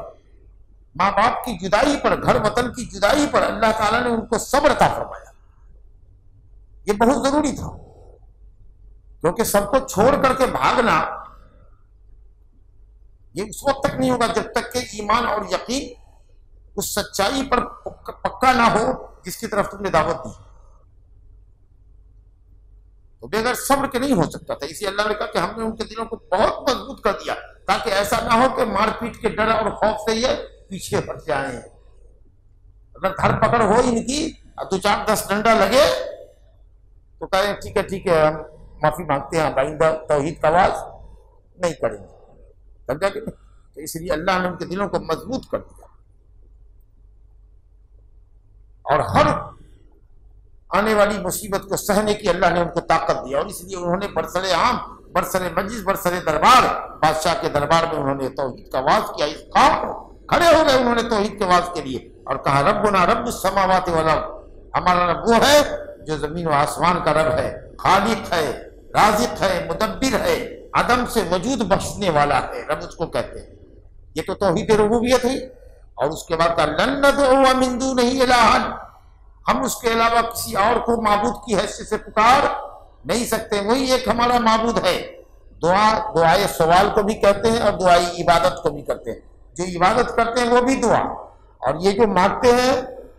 ماں باپ کی جدائی پر، گھر وطن کی جدائی پر اللہ تعالیٰ نے ان کو صبر عطا فرمایا۔ یہ بہت ضروری تھا، کیونکہ سب کو چھوڑ کر کے بھاگنا یہ اس وقت تک نہیں ہوگا جب تک کہ ایمان اور یقین اس سچائی پر پکا نہ ہو جس کی طرف تم نے دعوت دی۔ تو بغیر صبر کے نہیں ہو سکتا تھا، اسی اللہ نے کہا کہ ہم نے ان کے دلوں کو بہت مضبوط کر دیا تاکہ ایسا نہ ہو کہ مار پیٹ کے ڈر اور خوف سے یہ پیچھے ہٹ جائیں۔ اگر دھر پکڑ ہو ان کی اور 2-4-10 ڈنڈا لگے تو کہیں ٹھیک ہے ہم معافی مانگتے ہیں، آئندہ توحید کا آواز نہیں کریں گے، سمجھا کہ نہیں؟ تو اس لیے اللہ نے ان کے دلوں کو مضبوط کر دیا، اور ہر آنے والی مصیبت کو سہنے کی اللہ نے ان کو طاقت دیا، اور اس لیے انہوں نے برسر عام، برسر مجلس، برسر دربار، بادشاہ کے دربار میں انہوں نے توحید کا آواز کیا۔ اس قوم کھڑے ہو گئے انہوں نے توحید کے آواز کے لیے اور کہا ربنا رب السماوات والارض، ہمارا رب وہ ہے جو زمین و آسمان کا رب ہے، خالق ہے، رازق ہے، مدبر ہے، عدم سے وجود بخشنے والا ہے، رب اس کو کہتے ہیں۔ یہ تو توحید ربوبیت ہے، اور اس کے بعد کہا لن ندعو من دونہ الہا، ہم اس کے علاوہ کسی اور کو معبود کی حیثیت سے پکار نہیں سکتے، وہی ایک ہمارا معبود ہے۔ دعائے سوال کو بھی کہتے ہیں اور دعائے عبادت کو بھی کرتے ہیں، جو عبادت کرتے ہیں وہ بھی دعا، اور یہ جو مانگتے ہیں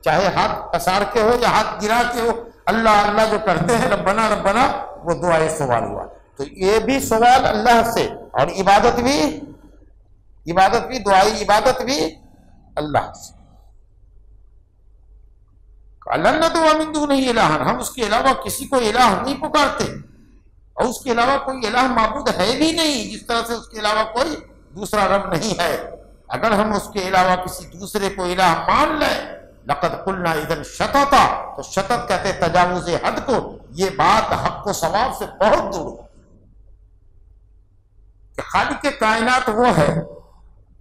چاہے ہاتھ پسار کے ہو یا ہاتھ گرا کے ہو، اللہ اللہ جو کرتے ہیں ربنا ربنا، وہ دعائے سوال ہوا۔ تو یہ بھی سوال اللہ سے، اور عبادت بھی دعائے عبادت بھی اللہ سے۔ لن ندعو من دونہ الہا، ہم اس کے علاوہ کسی کو الہ نہیں پکارتے، اور اس کے علاوہ کوئی الہ معبود ہے بھی نہیں، جس طرح سے اس کے علاوہ کوئی دوسرا رب نہیں ہے۔ اگر ہم اس کے علاوہ کسی دوسرے کو الہ مان لیں لقد قلنا اذا شططا، تو شطط کہتے تجاوز حد کو، یہ بات حق و صواب سے بہت دور ہے کہ خالق کائنات وہ ہے،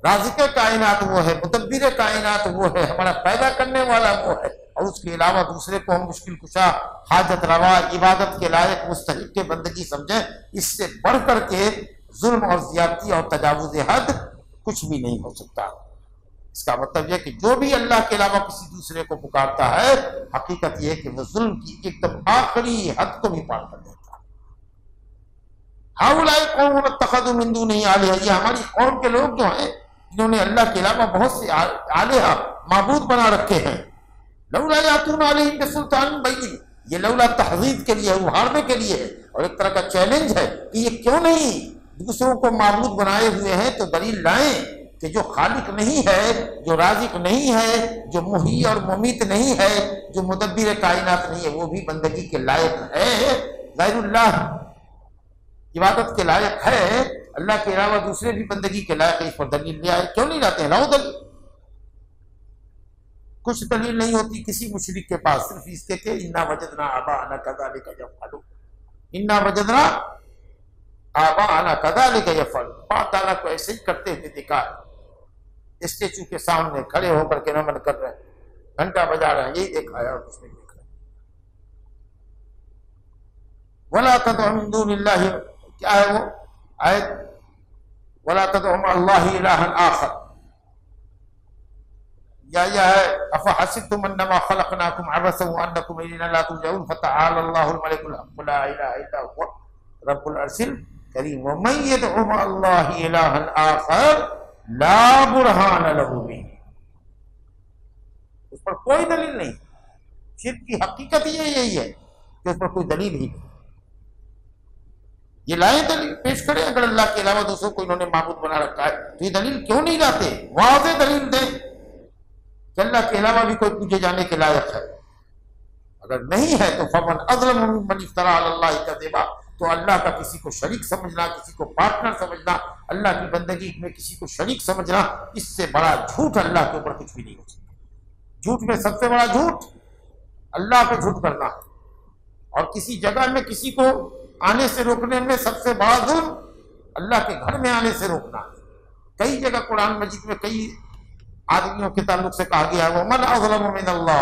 رازق کائنات وہ ہے، مدبر کائنات وہ ہے، ہمارا پیدا کرنے والا وہ ہے، اور اس کے علاوہ دوسرے کو ہم مشکل کشا، حاجت روا، عبادت کے لائق، مستحق کے بندگی سمجھیں، اس سے بڑھ کر کے ظلم اور زیادتی اور تجاوز حد کچھ بھی نہیں ہو سکتا۔ اس کا مطلب یہ کہ جو بھی اللہ کے علاوہ کسی دوسرے کو پکارتا ہے، حقیقت یہ ہے کہ وہ ظلم کی ایک دم آخری حد کو بھی پار کر دیتا ہے۔ ہؤلاء قوم اتخذوا من دونہ آلہۃ، یہ ہماری قوم کے لوگ جو ہیں جنہوں نے اللہ کے علاوہ بہت سے آلہہ معبود بنا رکھے ہیں، لولا یاتون علیہم بسلطان بین، یہ لولا تحذیر کے لیے، ابھارنے کے لیے ہے، اور ایک طرح کا چیلنج ہے کہ یہ کیوں نہیں دوسروں کو معبود بنائے ہوئے ہیں، تو دلیل لائیں کہ جو خالق نہیں ہے، جو رازق نہیں ہے، جو محیی اور ممیت نہیں ہے، جو مدبر کائنات نہیں ہے، وہ بھی بندگی کے لائق ہے، غیر اللہ عبادت کے لائق ہے، اللہ کے علاوہ دوسرے بھی بندگی کے لائق ہے۔ اس پر دلیل لے آئے، کیوں نہیں لاتے ہیں؟ لاؤ دلیل۔ کچھ دلیل نہیں ہوتی کسی مشرک کے پاس، صرف اس کے کہ انا وجدنا آباءنا کذالک یفعلون، انا وجدنا آباءنا کذالک یفعلون، بات تعالیٰ کو ایسے ہی کرتے ہوئے دیکھا، اسٹیچو کے سامنے کھڑے ہو کر کے نمن کر رہے ہیں، گھنٹہ بجا رہے ہیں، یہی دیکھا ہے اور کچھ نہیں دیکھا۔ ولا تدع من دون اللہ، کیا ہے وہ آیت؟ ولا تدع مع اللہ الہا آخر، یا ہے افحسبتم انما خلقناکم عبثا وانکم الینا لا ترجعون فتعالی اللہ الملک الحق لا الہ الا هو رب العرش الکریم ومن يدع مع اللہ الہا آخر لا برہان له به، اس پر کوئی دلیل نہیں۔ شرک کی حقیقت یہی ہے کہ اس پر کوئی دلیل ہی نہیں۔ یہ لائیں دلیل پیش کریں، اگر اللہ کے علاوہ دوسروں کو انہوں نے معبود بنا رکھا ہے تو یہ دلیل کیوں نہیں لاتے؟ واضح دلیل دیں کہ اللہ کے علاوہ بھی کوئی پوجے جانے کے لائق ہے۔ اگر نہیں ہے تو فمن اظلم ممن افترى علی اللہ کذبا، تو اللہ کا کسی کو شریک سمجھنا، کسی کو پارٹنر سمجھنا، اللہ کی بندگی میں کسی کو شریک سمجھنا، اس سے بڑا جھوٹ اللہ کے اوپر کچھ بھی نہیں ہو سکتا۔ جھوٹ میں سب سے بڑا جھوٹ اللہ پہ جھوٹ کرنا ہے، اور کسی جگہ میں کسی کو آنے سے روکنے میں سب سے بڑا ظلم اللہ کے گھر میں آنے سے روکنا ہے۔ کئی جگہ قرآن مجید میں کئی آدمیوں کے تعلق سے کہا گیا ہے وَمَنْ أَظْلَمُ مِنَ اللَّهِ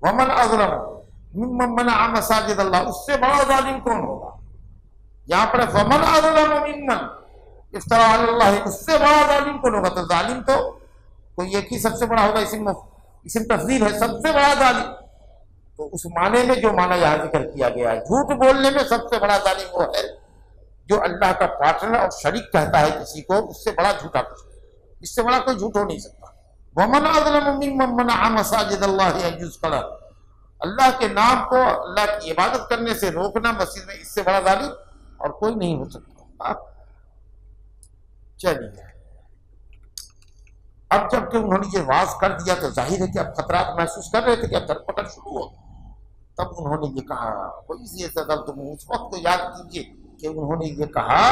وَمَنْ أَظْلَمُ مِمَّنْ مَنَعَ مَسَاجِدَ اللَّهِ، اس سے بڑا ظالم کون ہوگا؟ یہاں پر وَمَنْ أَظْلَمُ مِمَّنْ، افترا علی اللہ، اس سے بڑا ظالم کون ہوگا؟ تو ظالم تو کوئی ایک ہی سب سے بڑا ہوگا، اسم تفضیل ہے، سب سے بڑا ظالم۔ تو اس معنی میں جو معنی یہاں ذکر کیا گیا ہے، جھوٹ بولنے میں سب سے بڑا ظالم وہ ہے جو اللہ کا پارٹنر اور شریک کہتا ہے کسی کو، اس سے بڑا جھوٹا کچھ نہیں، اس سے بڑا کوئی جھوٹ ہو نہیں سکتا۔ وَمَنْ أَظْلَمُ مِمَّنْ مَنَعَ مَسَاجِدَ اللَّهِ أَنْ يُذْكَرَ، اللہ کے نام کو، اللہ کی عبادت کرنے سے روکنا مسجد میں، اس سے بڑا ظالم اور کوئی نہیں ہو سکتا۔ چلیے، اب جب کہ انہوں نے یہ واز کر دیا تو ظاہر ہے کہ اب خطرات محسوس کر رہے تھے کہ اب دھرپکڑ شروع ہو، تب انہوں نے یہ کہا، کوئی سی تم اس وقت کو یاد کیجیے کہ انہوں نے یہ کہا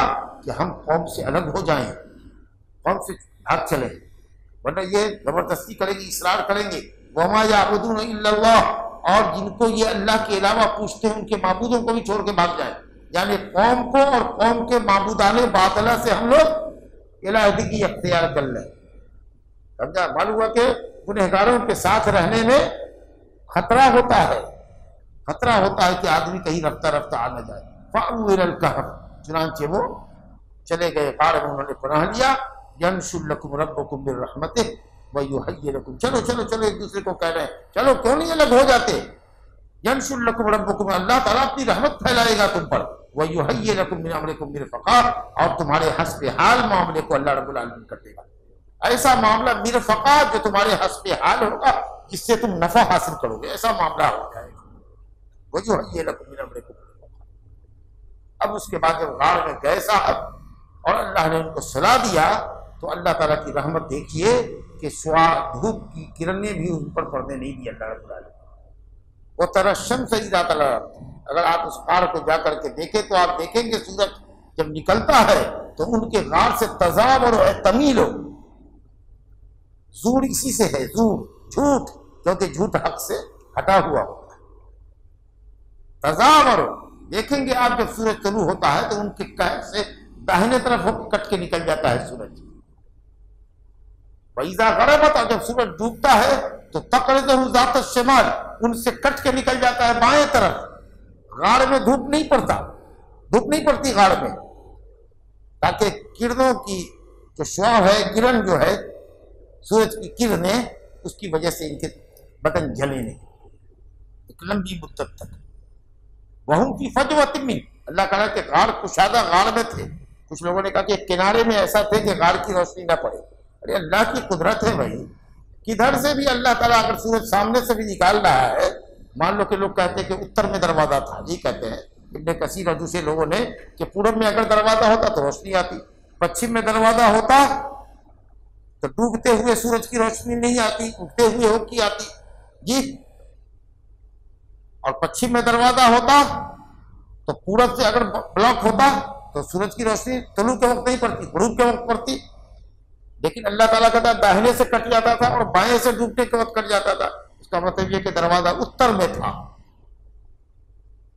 کہ ہم قوم سے الگ ہو جائیں، قوم سے بھاگ چلیں، ورنہ یہ زبردستی کریں گے، اصرار کریں گے۔ وَمَا يَعْبُدُونَ إِلَّا اللَّهَ، اور جن کو یہ اللہ کے علاوہ پوچھتے ہیں ان کے معبودوں کو بھی چھوڑ کے بھاگ جائیں، یعنی قوم کو اور قوم کے معبودان باطلہ سے ہم لوگ علیحدگی اختیار کر لیں۔ سمجھا؟ معلوم ہوا کہ گنہگاروں کے ساتھ رہنے میں خطرہ ہوتا ہے، خطرہ ہوتا ہے کہ آدمی کہیں رفتہ رفتہ آ نہ جائے۔ فَأْوُوا إِلَى الْكَهْفِ، چنانچہ وہ چلے گئے غار میں، انہوں نے پناہ لیا۔ يَنْشُرْ لَكُمْ رَبُّكُمْ مِنْ رَحْمَتِهِ وَيُهَيِّئْ لَكُمْ، چلو چلو چلو، ایک دوسرے کو کہہ رہے ہیں چلو کیوں نہیں الگ ہو جاتے۔ يَنْشُرْ لَكُمْ رَبُّكُمْ، اللہ تعالیٰ اپنی رحمت پھیلائے گا تم پر۔ وَيُهَيِّئْ لَكُمْ مِنْ أَمْرِكُمْ مِرْفَقًا، اور تمہارے حسب حال معاملے کو اللہ رب العالمین کر دے گا، ایسا معاملہ مرفقا جو تمہارے حسب حال ہوگا، جس سے تم نفع حاصل کرو گے، ایسا معاملہ ہو جائے گا۔ وَيُهَيِّئْ لَكُمْ مِنْ أَمْرِكُمْ مرفقا۔ اب اس کے بعد جب غار میں گئے صاحب اور اللہ نے ان کو صلاح دیا، تو اللہ تعالیٰ کی رحمت دیکھیے کہ دھوپ کی کرنیں بھی ان پر پڑنے نہیں دی اللہ رب العالمین۔ وَتَرَى الشَّمْسَ إِذَا طَلَعَتْ، اگر آپ اس غار کو جا کر کے دیکھیں تو آپ دیکھیں گے سورج جب نکلتا ہے تو ان کے غار سے تزاور و تمیل ہو، زور اسی سے ہے، زور جھوٹ، کیونکہ جھوٹ حق سے ہٹا ہوا ہوتا ہے۔ تزاور، دیکھیں گے آپ جب سورج طلوع ہوتا ہے تو ان کے کہف سے داہنے طرف ہو کے کٹ کے نکل جاتا ہے سورج۔ وَإِذَا غَرَبَتْ، اور جب سورج ڈوبتا ہے تو تَقْرِضُهُ ذَاتَ الشِّمَالِ، ان سے کٹ کے نکل جاتا ہے بائیں طرف۔ غار میں دھوپ نہیں پڑتا، دھوپ نہیں پڑتی غار میں، تاکہ کرنوں کی جو شعاع ہے، کرن جو ہے سورج کی کرنیں، اس کی وجہ سے ان کے بٹن جلے نہیں ایک لمبی مدت تک۔ وَهُمْ فِي فَجْوَةٍ مِّنْ، اللہ تعالیٰ کے غار کشادہ غار میں تھے۔ کچھ لوگوں نے کہا کہ کنارے میں ایسا تھے کہ غار کی روشنی نہ پڑے۔ ارے اللہ کی قدرت ہے بھائی، کدھر سے بھی اللہ تعالیٰ اگر سورج سامنے سے بھی نکال رہا ہے، مان لو کہ لوگ کہتے ہیں کہ اتر میں دروازہ تھا، یہ کہتے ہیں ابن کثیر اور دوسرے لوگوں نے کہ پورب میں اگر دروازہ ہوتا تو روشنی آتی، پچھم میں دروازہ ہوتا تو ڈوبتے ہوئے سورج کی روشنی نہیں آتی، اٹھتے ہوئے ہو کی آتی جی، اور پچھم میں دروازہ ہوتا تو پورب سے اگر بلاک ہوتا تو سورج کی روشنی طلوع کے وقت نہیں پڑتی، غروب کے وقت پڑتی۔ لیکن اللہ تعالیٰ کا داہنے سے کٹ جاتا تھا اور بائیں سے ڈوبنے کے وقت کٹ جاتا تھا۔ اس کا مطلب یہ کہ دروازہ اتر میں تھا،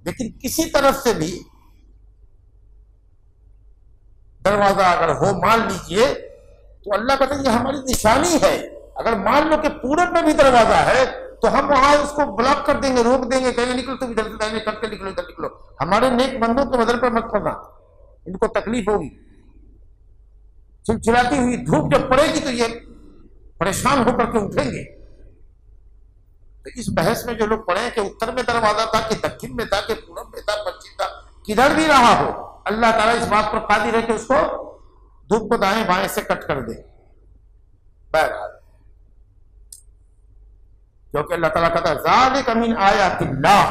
لیکن کسی طرف سے بھی دروازہ اگر ہو مان لیجئے تو اللہ کہتا ہے یہ ہماری نشانی ہے۔ اگر مان لو کہ پورب میں بھی دروازہ ہے تو ہم وہاں اس کو بلاک کر دیں گے، روک دیں گے، کہیں گے نکلو تم ادھر سے، دائیں کٹ کے نکلو، ادھر نکلو، ہمارے نیک بندوں کے بدل پر مت کرنا، ان کو تکلیف ہوگی۔ چلچلاتی ہوئی دھوپ جب پڑے گی تو یہ پریشان ہو کر کے اٹھیں گے۔ تو اس بحث میں جو لوگ پڑھے ہیں کہ اتر میں دروازہ تھا کہ دکن میں تھا کہ پورب میں تھا پچھم تھا، کدھر بھی رہا ہو، اللہ تعالیٰ اس بات پر قادر ہے کہ اس کو دھوپ کو دائیں بائیں سے کٹ کر دے۔ بہرحال کیونکہ اللہ تعالیٰ کہتا ہے ذالک من آیات اللہ،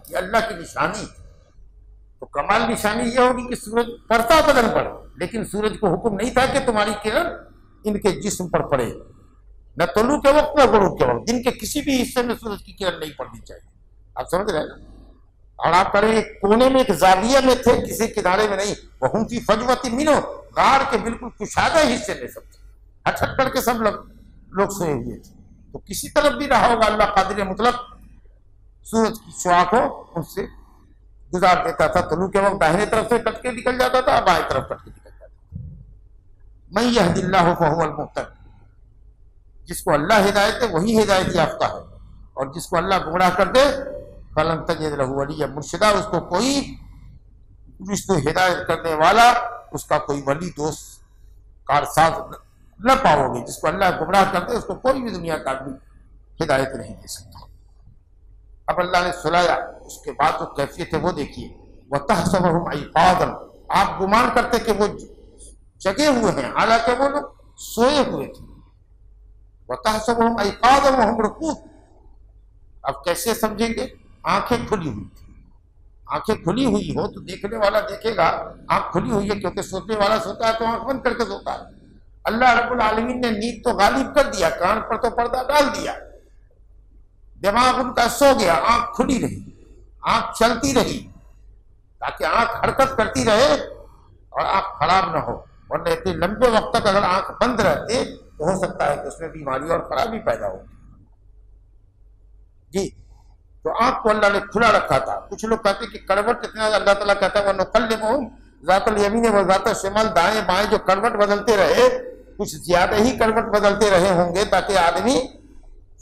یہ اللہ کی نشانی، تو کمال نشانی یہ ہوگی کہ سورج پڑتا بدن پر، لیکن سورج کو حکم نہیں تھا کہ تمہاری کرن ان کے جسم پر پڑے، نہ طلوع کے وقت نہ غروب کے وقت، دن کے کسی بھی حصے میں سورج کی کرن نہیں پڑنی چاہیے۔ آپ سمجھ رہے ہیں نا؟ اور آپ کہہ رہے ہیں ایک کونے میں، ایک زاویہ میں تھے، کسی کنارے میں نہیں۔ وَهُمْ فِي فَجْوَةٍ مِّنْهُ، غار کے بالکل کشادہ حصے میں سب تھے، ہٹ ہٹ کر کے سب لوگ سوئے ہوئے تھے۔ تو کسی طرف بھی رہا ہوگا اللہ قادر مطلق سورج کی شعاع کو ان سے گزار دیتا تھا، طلوع کے وقت داہنے طرف سے کٹ کے نکل جاتا تھا، بائیں طرف کٹ کے نکل جاتا تھا۔ مَن يَهْدِ اللَّهُ فَهُوَ الْمُهْتَدِ، جس کو اللہ ہدایت دے وہی ہدایت یافتہ ہے، اور جس کو اللہ گمراہ کر دے فَلَن تَجِدَ لَهُ وَلِيًّا مُرْشِدًا، اس کو کوئی رشتہ ہدایت کرنے والا، اس کا کوئی ولی دوست کارساز نہ پاؤ گے. جس کو اللہ گمراہ کرتے اس کو کوئی بھی دنیا کا آدمی ہدایت نہیں دے سکتا. اب اللہ نے سلایا، اس کے بعد جو کیفیت ہے وہ دیکھیے. وَتَحْسَبُهُمْ أَيْقَاظًا، آپ گمان کرتے کہ وہ جگے ہوئے ہیں حالانکہ وہ لوگ سوئے ہوئے تھے. وَتَحْسَبُهُمْ أَيْقَاظًا وَهُمْ رُقُودٌ، اب کیسے سمجھیں گے؟ آنکھیں کھلی ہوئی تھی. آنکھیں کھلی ہوئی ہو تو دیکھنے والا دیکھے گا آنکھ کھلی ہوئی ہے، کیونکہ سوچنے والا سوتا ہے تو آنکھ بند کر کے سوتا ہے. اللہ رب العالمین نے نیند تو غالب کر دیا، کان پر تو پردہ ڈال دیا، دماغ ان کا سو گیا، آنکھ کھلی رہی، آنکھ چلتی رہی، تاکہ آنکھ حرکت کرتی رہے اور آنکھ خراب نہ ہو. ورنہ اتنے لمبے وقت تک اگر آنکھ بند رہتے تو ہو سکتا ہے کہ اس میں بیماری اور خرابی پیدا ہو. جی تو آنکھ کو اللہ نے کھلا رکھا تھا. کچھ لوگ کہتے ہیں کہ کروٹ اتنا اللہ تعالیٰ کہتا ہے وَنُقَلِّبُهُمْ ذات الیمین و ذات الشمال، دائیں بائیں جو کروٹ بدلتے رہے، کچھ زیادہ ہی کروٹ بدلتے رہے ہوں گے تاکہ آدمی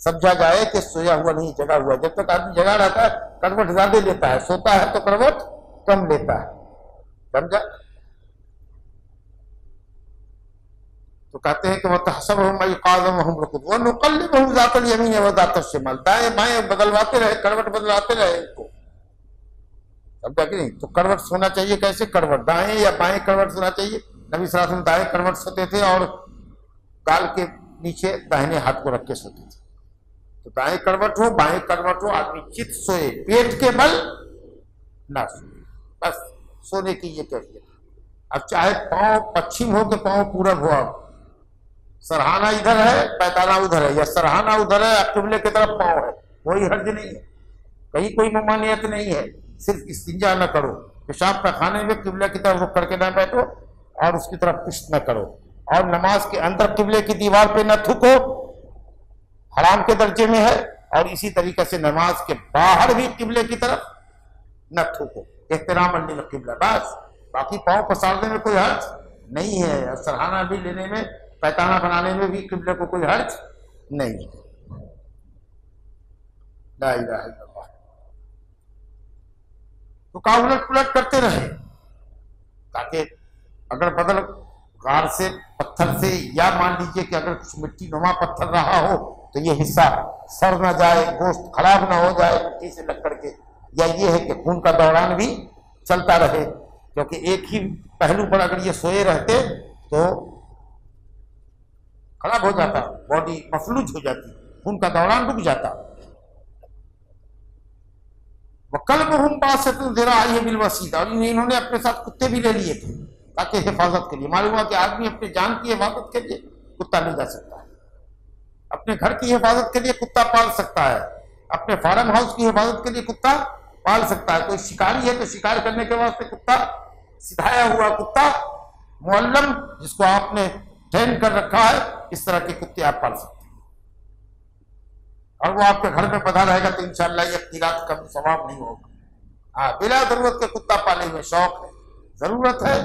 سمجھا جائے کہ سویا ہوا نہیں جگا ہوا. جب تک آدمی جگا رہتا ہے کروٹ زیادہ لیتا ہے، سوتا ہے تو کروٹ کم لیتا ہے. سمجھا؟ تو کہتے ہیں کہ وَتَحْسَبُهُمْ أَيْقَاظًا وَهُمْ رُقُودٌ وَنُقَلِّبُهُمْ ذَاتَ الْيَمِينِ وَذَاتَ الشِّمَالِ، دائیں بائیں بدلواتے رہے، کروٹ بدلواتے رہے ان کو. سمجھا کہ نہیں؟ تو کروٹ سونا چاہیے کیسے؟ کروٹ دائیں یا بائیں کروٹ سونا چاہیے. نبی صلی اللہ علیہ وسلم دائیں کروٹ سوتے تھے اور گال کے نیچے داہنے ہاتھ کو رکھ کے سوتے تھے. تو دائیں کروٹ ہو بائیں کروٹ ہو، آدمی چت سوئے، پیٹ کے بل نہ سوئے، بس سونے کی یہ کیفیت. اب چاہے پاؤں پچھم ہو کہ پاؤں پورب ہو، اب سرہانہ ادھر ہے پیتانہ ادھر ہے، یا سرہانہ ادھر ہے قبلے کی طرف پاؤں ہے، کوئی حرج نہیں ہے، کہیں کوئی ممانعت نہیں ہے. صرف استنجا نہ کرو، پیشاب پخانے میں قبلے کی طرف رخ کر کے نہ بیٹھو اور اس کی طرف پشت نہ کرو، اور نماز کے اندر قبلے کی دیوار پہ نہ تھوکو، حرام کے درجے میں ہے. اور اسی طریقے سے نماز کے باہر بھی قبلے کی طرف نہ تھوکو، احترام للقبلہ. بس باقی پاؤں پسارنے میں کوئی حرج نہیں ہے، اور سرہانہ بھی لینے میں، پیتانہ بنانے میں بھی قبلے کو کوئی حرج نہیں ہے. لا الہ الا اللہ. تو کا الٹ پلٹ کرتے رہے تاکہ اگر بدل غار سے پتھر سے، یا مان لیجئے کہ اگر کچھ مٹی نما پتھر رہا ہو تو یہ حصہ سڑ نہ جائے، گوشت خراب نہ ہو جائے مٹی سے لگ کر کے، یا یہ ہے کہ خون کا دوران بھی چلتا رہے. کیونکہ ایک ہی پہلو پر اگر یہ سوئے رہتے تو خراب ہو جاتا، باڈی مفلوج ہو جاتی، خون کا دوران رک جاتا. وَقَلْبُهُمْ بَاسِطٌ ذِرَاعَيْهِ بِالْوَسِيلَةِ، اور انہوں نے اپنے ساتھ کتے بھی لے لیے تھے تاکہ حفاظت کے لیے. معلوم ہوا کہ آدمی اپنی جان کی حفاظت کے لیے کتا لے جا سکتا ہے، اپنے گھر کی حفاظت کے لیے کتا پال سکتا ہے، اپنے فارم ہاؤس کی حفاظت کے لیے کتا پال سکتا ہے. کوئی شکاری ہے تو شکار کرنے کے واسطے کتا، سدھایا ہوا کتا معلم جس کو آپ نے ٹرین کر رکھا ہے، اس طرح کے کتے آپ پال سکتے ہیں. اور وہ آپ کے گھر میں بندھا رہے گا تو انشاءاللہ یہ اختیارات کا ثواب نہیں ہوگا. ہاں بلا ضرورت کے کتا پالے ہوئے شوق ہے، ضرورت ہے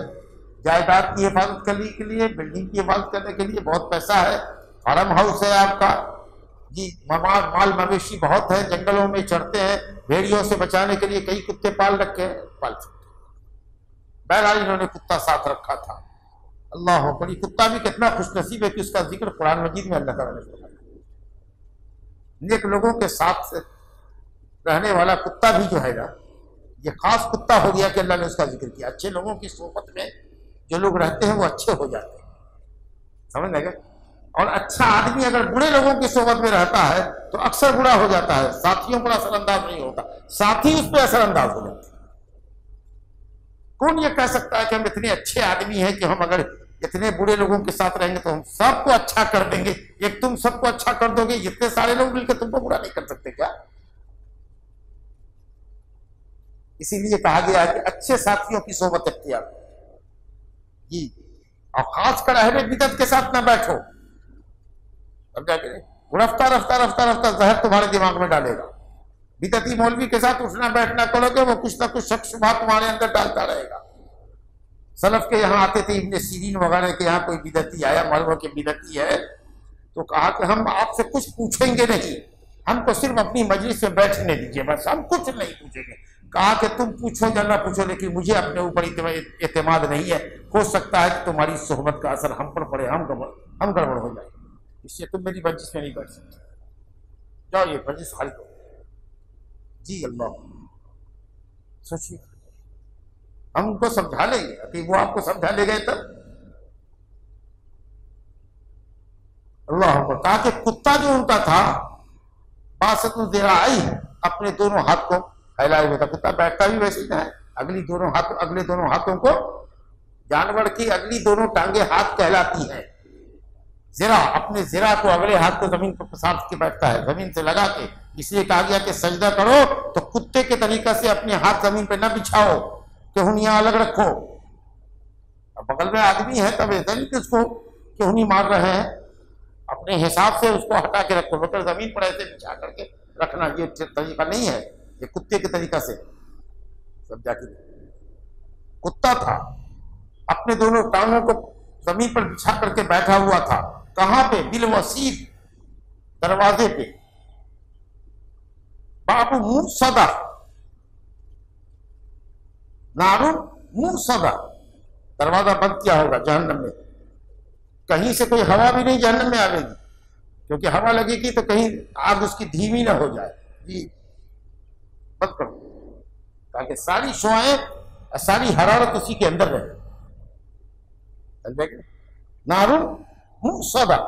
جائیداد کی حفاظت کرنے کے لیے، بلڈنگ کی حفاظت کرنے کے لیے بہت پیسہ ہے، فارم ہاؤس ہے آپ کا، جی مال مویشی بہت ہے، جنگلوں میں چڑھتے ہیں، بھیڑیوں سے بچانے کے لیے کئی کتے پال رکھے ہیں، پال سکتے ہیں. بہرحال انہوں نے کتا ساتھ رکھا تھا. اللہ اکبر. کتا بھی کتنا خوش نصیب ہے کہ اس کا ذکر قرآن مجید میں اللہ تعالیٰ نے فرمایا. نیک لوگوں کے ساتھ رہنے والا کتا بھی جو ہے نا، یہ خاص کتا ہو گیا کہ اللہ نے اس کا ذکر کیا. اچھے لوگوں کی صحبت میں جو لوگ رہتے ہیں وہ اچھے ہو جاتے ہیں، سمجھ لگے. اور اچھا آدمی اگر برے لوگوں کی صحبت میں رہتا ہے تو اکثر برا ہو جاتا ہے، ساتھیوں پر اثر انداز نہیں ہوتا، ساتھی اس پہ اثر انداز ہو جاتے ہیں. کون یہ کہہ سکتا ہے کہ ہم اتنے اچھے آدمی ہیں کہ ہم اگر اتنے برے لوگوں کے ساتھ رہیں گے تو ہم سب کو اچھا کر دیں گے؟ ایک تم سب کو اچھا کر دو گے، اتنے سارے لوگ مل کے تم کو برا نہیں کر سکتے کیا؟ اسی لیے کہا گیا ہے کہ اچھے ساتھیوں کی صحبت اختیار جی، اور خاص کر اہل بدعت کے ساتھ نہ بیٹھو. رفتہ رفتہ رفتہ رفتہ زہر تمہارے دماغ میں ڈالے گا. بدعتی مولوی کے ساتھ اٹھنا بیٹھنا کرو گے، وہ کچھ نہ کچھ شک شبہ تمہارے اندر ڈالتا رہے گا. سلف کے یہاں آتے تھے، ابن سیرین وغیرہ کے یہاں کوئی بدعتی آیا، معلوم کہ بدعتی ہے، تو کہا کہ ہم آپ سے کچھ پوچھیں گے نہیں، ہم کو صرف اپنی مجلس میں بیٹھنے دیجیے، بس ہم کچھ نہیں پوچھیں گے. کہا کہ تم پوچھو یا نہ پوچھو لیکن مجھے اپنے اوپر اعتماد نہیں ہے، ہو سکتا ہے کہ تمہاری صحبت کا اثر ہم پر پڑے، ہم گڑبڑ ہو جائے، اس لیے تم میری مجلس میں نہیں بیٹھ سکتے، جاؤ یہ مجلس خالی کرو۔ جی اللہ، سوچیے ہم کو سمجھا لیں گے کہ وہ آپ کو سمجھا لے گئے تب؟ اللہ کو کہا کہ کتا جو ان کا تھا باسط الذراعی، اپنے دونوں ہاتھ کو پھیلائے ہوئے تھا، کتا بیٹھتا بھی ویسے ہی نہ ہے، اگلے دونوں ہاتھوں کو، جانور کی اگلی دونوں ٹانگیں ہاتھ کہلاتی ہیں، ذرا اپنے ذرا کو اگلے ہاتھ کو زمین پر پسار کے بیٹھتا ہے، زمین سے لگا کے، اس لیے کہا گیا کہ سجدہ کرو تو کتے کے طریقہ سے اپنے ہاتھ زمین پہ نہ بچھاؤ کہ ہنیاں الگ رکھو، اب بغل میں آدمی ہے تب ایسا نہیں کہ اس کو کہ ہنی مار رہے ہیں، اپنے حساب سے اس کو ہٹا کے رکھو، مگر زمین پر ایسے بچھا کر کے رکھنا یہ طریقہ نہیں ہے، یہ کتے کے طریقہ سے سمجھا کہ کتا تھا، اپنے دونوں ٹانگوں کو زمین پر بچھا کر کے بیٹھا ہوا تھا، کہاں پہ؟ بالوسیط، دروازے پہ، باب موصدہ، نار موصدہ، دروازہ بند کیا ہوگا جہنم میں، کہیں سے کوئی ہوا بھی نہیں جہنم میں آئے گی، کیونکہ ہوا لگے گی تو کہیں آگ اس کی دھیمی نہ ہو جائے، جی بند کرو تاکہ ساری شعاعیں، ساری حرارت اسی کے اندر رہے، نار موصدہ،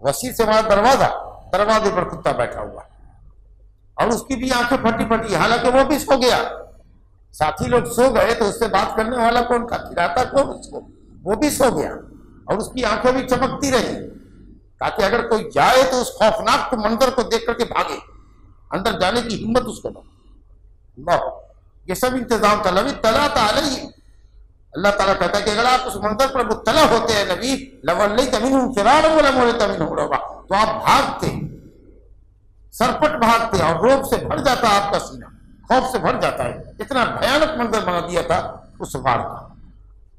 وسیع سے بعد دروازہ، دروازے پر کتا بیٹھا ہوا اور اس کی بھی آنکھیں پھٹی پھٹی، حالانکہ وہ بھی سو گیا، ساتھی لوگ سو گئے تو اس سے بات کرنے والا کون تھا؟ کھلاتا کون اس کو؟ وہ بھی سو گیا اور اس کی آنکھیں بھی چمکتی رہی تاکہ اگر کوئی جائے تو اس خوفناک منظر کو دیکھ کر کے بھاگے، اندر جانے کی ہمت اس کو نہ۔ اللہ، یہ سب انتظام تھا، نبی اطلع علیہ، اللہ تعالیٰ کہتا ہے کہ اگر آپ اس منظر پر مطلع ہوتے ہیں نبی، لَوَلَّيْتَ مِنْهُمْ فِرَارًا وَلَمُولِيتَ مِنْهُمْ رُعْبًا، تو آپ بھاگتے، سرپٹ بھاگتے اور روب سے بھر جاتا آپ کا سینہ، خوف سے بھر جاتا ہے، اتنا بھیانک منظر بنا دیا تھا اس غار کا۔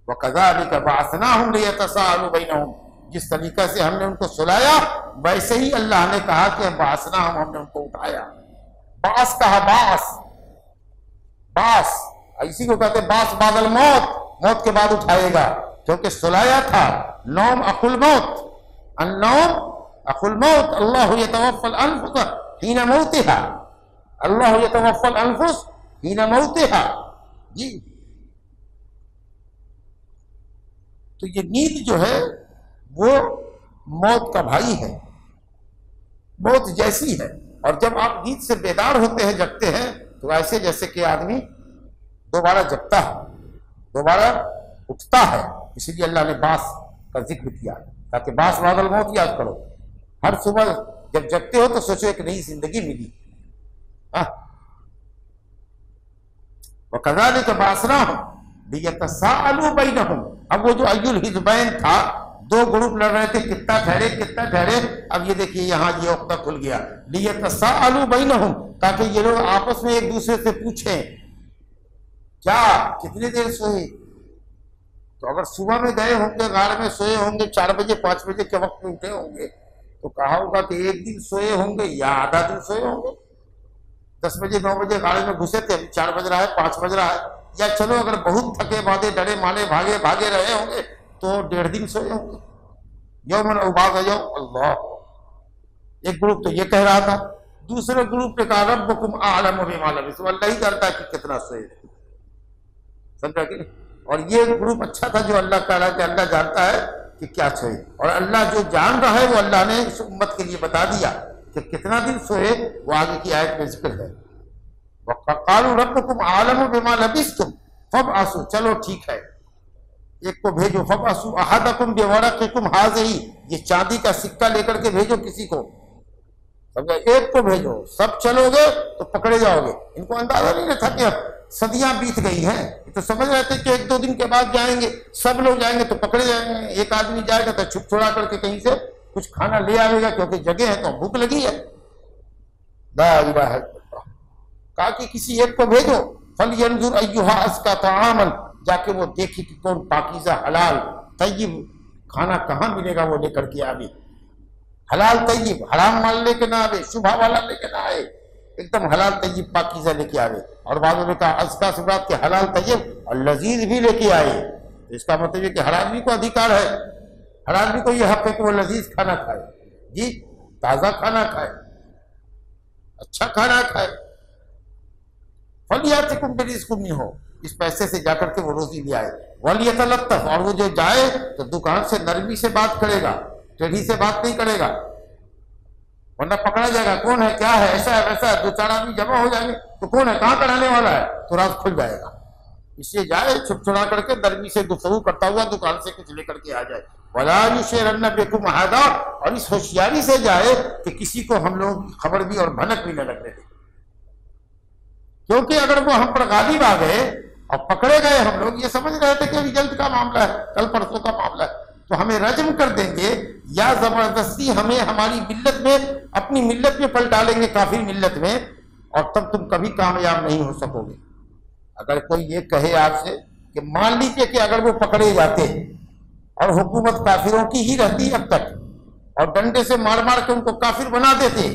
وَكَذَلِكَ بَعَثْنَاهُمْ لِيَتَسَاءَلُوا بَيْنَهُمْ، جس طریقے سے ہم نے ان کو سلایا ویسے ہی اللہ نے کہا کہ بعثناہم، ہم نے ان کو اٹھایا، باس کہا، باس اسی کو کہتے ہیں باس بعد الموت، موت کے بعد اٹھائے گا، کیونکہ سلایا تھا، نوم اخو الموت، النوم اخو الموت، اللہ یتوفی الانفس حین موتها، اللہ یتوفی الانفس حین موتها، جی تو یہ نیند جو ہے وہ موت کا بھائی ہے، موت جیسی ہے، اور جب آپ نیند سے بیدار ہوتے ہیں، جگتے ہیں تو ایسے جیسے کہ آدمی دوبارہ جگتا ہے، دوبارہ اٹھتا ہے، اسی لیے اللہ نے باس کا ذکر کیا تاکہ باس بعد الموت یاد کرو، ہر صبح جب جگتے ہو تو سوچو ایک نئی زندگی ملی۔ وَكَذَلِكَ بَعَثْنَاهُمْ لِيَتَسَاءَلُوا بَيْنَهُمْ، اب وہ جو ای الحزبین تھا، دو گروپ لڑ رہے تھے، کتنا ٹھہرے، اب یہ دیکھیے یہاں یہ عقدہ کھل گیا، لِيَتَسَاءَلُوا بَيْنَهُمْ، تاکہ یہ لوگ آپس میں ایک دوسرے سے پوچھیں کیا کتنی دیر سوئے، تو اگر صبح میں گئے ہوں گے، غار میں سوئے ہوں گے، 4 بجے 5 بجے کے وقت میں اٹھے ہوں گے تو کہا ہوگا کہ ایک دن سوئے ہوں گے یا آدھا دن سوئے ہوں گے، 10 بجے 9 بجے غار میں گھسے تھے، ابھی 4 بج رہا ہے، 5 بج رہا ہے، یا چلو اگر بہت تھکے باندھے ڈرے مارے بھاگے رہے ہوں گے تو 1.5 دن سوئے ہوں گے، یومن او بعض یوم، اللہ۔ ایک گروپ تو یہ کہہ رہا تھا، دوسرے گروپ نے کہا ربکم اعلم بما لبثوا، اللہ ہی جانتا ہے کہ کتنا سوئے، سمجھا کہ نہیں؟ اور یہ گروپ اچھا تھا جو اللہ تعالیٰ کہ اللہ جانتا ہے کہ کیا سوئے، اور اللہ جو جان رہا ہے وہ اللہ نے اس امت کے لیے بتا دیا کہ کتنا دن سوئے، وہ آگے کی آیت میں ذکر ہے۔ وَقَالُوا رَبُّكُمْ أَعْلَمُ بِمَا لَبِثْتُمْ فَابْعَثُوا، چلو ٹھیک ہے، ایک کو بھیجو، فَابْعَثُوا أَحَدَكُمْ بِوَرَقِكُمْ هَٰذِهِ، یہ چاندی کا سکہ لے کر کے بھیجو کسی کو، سمجھا، ایک کو بھیجو، سب چلو گے تو پکڑے جاؤ گے۔ ان کو اندازہ نہیں تھا کہ اب صدیاں بیت گئی ہیں، تو سمجھ رہے تھے کہ 1-2 دن کے بعد جائیں گے، سب لوگ جائیں گے تو پکڑے جائیں گے، ایک آدمی جائے گا تو چھپ چھڑا کر کے کہیں سے کچھ کھانا لے آئے گا کیونکہ جگہ ہے تو بھوک لگی ہے، لا الہ الا اللہ، کہا کہ کسی ایک کو بھیجو، فَلْيَنْظُرْ أَيُّهَا أَزْكَىٰ طَعَامًا، جا کے وہ دیکھے کہ کون پاکیزہ حلال طیب کھانا کہاں ملے گا، وہ لے کر کے آئے، حلال طیب، حرام مال لے کے نہ آئے، شبہ والا لے کے نہ آئے، ایک دم حلال طیب پاکیزہ لے کے آئے، اور بعض نے کہا ازکا سے مراد کہ حلال طیب اور لذیذ بھی لے کے آئے، اس کا مطلب یہ کہ حر آدمی کو ادھیکار ہے، ہر آدمی کو یہ حق ہے کہ وہ لذیذ کھانا کھائے، جی تازہ کھانا کھائے، اچھا کھانا کھائے۔ فَلْيَأْتِكُم بِرِزْقٍ مِّنْهُ، اس پیسے سے جا کر کے وہ روزی لے آئے۔ وَلْيَتَلَطَّفْ، اور وہ جو جائے تو دکان سے نرمی سے بات کرے گا، ٹیڑھی سے بات نہیں کرے گا، ورنہ پکڑا جائے گا کون ہے، کیا ہے، ایسا ہے ویسا ہے، دو چار آدمی جمع ہو جائیں گے تو کون ہے، کہاں کرانے والا ہے، تو راز کھل جائے گا۔ اس سے جائے چھپ چھڑا کر کے نرمی سے گفتگو کرتا ہوا دکان سے کچھ لے کر کے آ جائے۔ وَلَا يُشْعِرَنَّ بِكُمْ أَحَدًا، اور اس ہوشیاری سے جائے کہ کسی کو ہم لوگ خبر بھی اور بھنک بھی نہ لگنے دیں، کیونکہ اگر وہ ہم پر غالب آ گئے اور پکڑے گئے، ہم لوگ یہ سمجھ رہے تھے کہ ابھی جلد کا معاملہ ہے، کل پرسوں کا معاملہ ہے، تو ہمیں رجم کر دیں گے یا زبردستی ہمیں ہماری ملت میں، اپنی ملت میں پلٹا لیں گے، کافر ملت میں، اور تب تم کبھی کامیاب نہیں ہو سکو گے۔ اگر کوئی یہ کہے آپ سے کہ مان لیجیے کہ اگر وہ پکڑے جاتے اور حکومت کافروں کی ہی رہتی اب تک، اور ڈنڈے سے مار مار کے ان کو کافر بنا دیتے،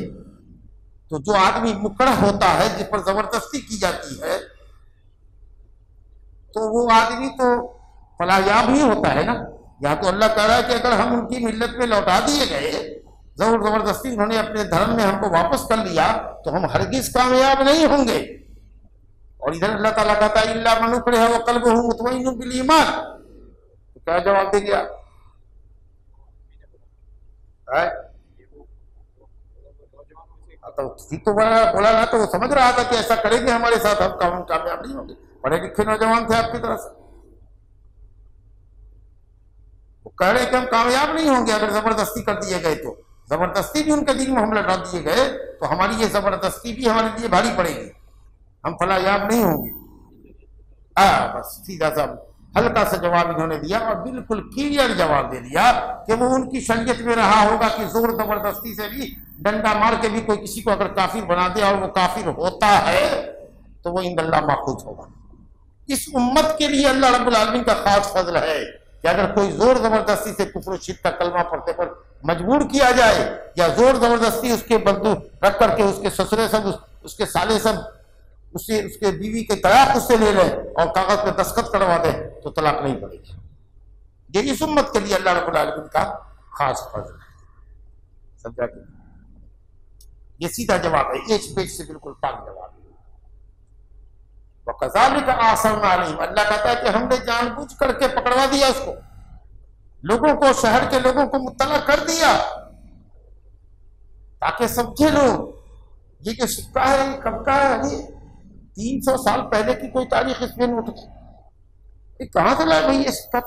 تو جو آدمی مکڑا ہوتا ہے، جس پر زبردستی کی جاتی ہے، تو وہ آدمی تو فلاح یاب ہی ہوتا ہے نا۔ یہاں تو اللہ کہہ رہا ہے کہ اگر ہم ان کی ملت میں لوٹا دیے گئے، زبردستی انہوں نے اپنے دھرم میں ہم کو واپس کر لیا، تو ہم ہرگز کامیاب نہیں ہوں گے۔ اور ادھر اللہ تعالیٰ کہتا ہے الا من اکرہ وقلبہ مطمئن بالایمان، تو کیا جواب دے گیا؟ تو ٹھیک تو بولا نا، تو وہ سمجھ رہا تھا کہ ایسا کریں گے ہمارے ساتھ، ہم کامیاب نہیں ہوں گے۔ پڑھے لکھے نوجوان تھے آپ کی طرح سے، وہ کہہ رہے کہ ہم کامیاب نہیں ہوں گے اگر زبردستی کر دیے گئے، تو زبردستی بھی ان کے دین میں ہم لٹا دیے گئے تو ہماری یہ زبردستی بھی ہمارے لیے بھاری پڑے گی، ہم فلاح یاب نہیں ہوں گے۔ بس سیدھا سا ہلکا سا جواب انہوں نے دیا، اور بالکل کلیئر جواب دے دیا کہ وہ ان کی شریعت میں رہا ہوگا کہ زور زبردستی سے بھی، ڈنڈا مار کے بھی کوئی کسی کو اگر کافر بنا دے اور وہ کافر ہوتا ہے تو وہ عند اللہ ماخوذ ہوگا۔ اس امت کے لیے اللہ رب العالمین کا خاص فضل ہے کہ اگر کوئی زور زبردستی سے کفر و شرک کا کلمہ پڑھتے پر مجبور کیا جائے، یا زور زبردستی اس کے بندوق رکھ کر کے اس کے سسرے سب، اس کے سالے سب، اس کے بیوی کے طلاق اس سے لے لیں اور کاغذ پہ دستخط کروا دیں، تو طلاق نہیں پڑے گی۔ یہ اس امت کے لیے اللہ رب العالمین کا خاص فضل ہے، سمجھا کہ یہ سیدھا جواب ہے، ایک پیج سے بالکل پاک جواب ہے۔ وَكَذَلِكَ أَعْثَرْنَا عَلَيْهِمْ، اللہ کہتا ہے کہ ہم نے جان بوجھ کر کے پکڑوا دیا اس کو، لوگوں کو، شہر کے لوگوں کو مطلع کر دیا تاکہ سمجھے لوگ یہ جو سکہ ہے یہ کب کا ہے، یہ 300 سال پہلے کی کوئی تاریخ اس میں نوٹ کی، یہ کہاں سے لائے بھائی یہ سکہ؟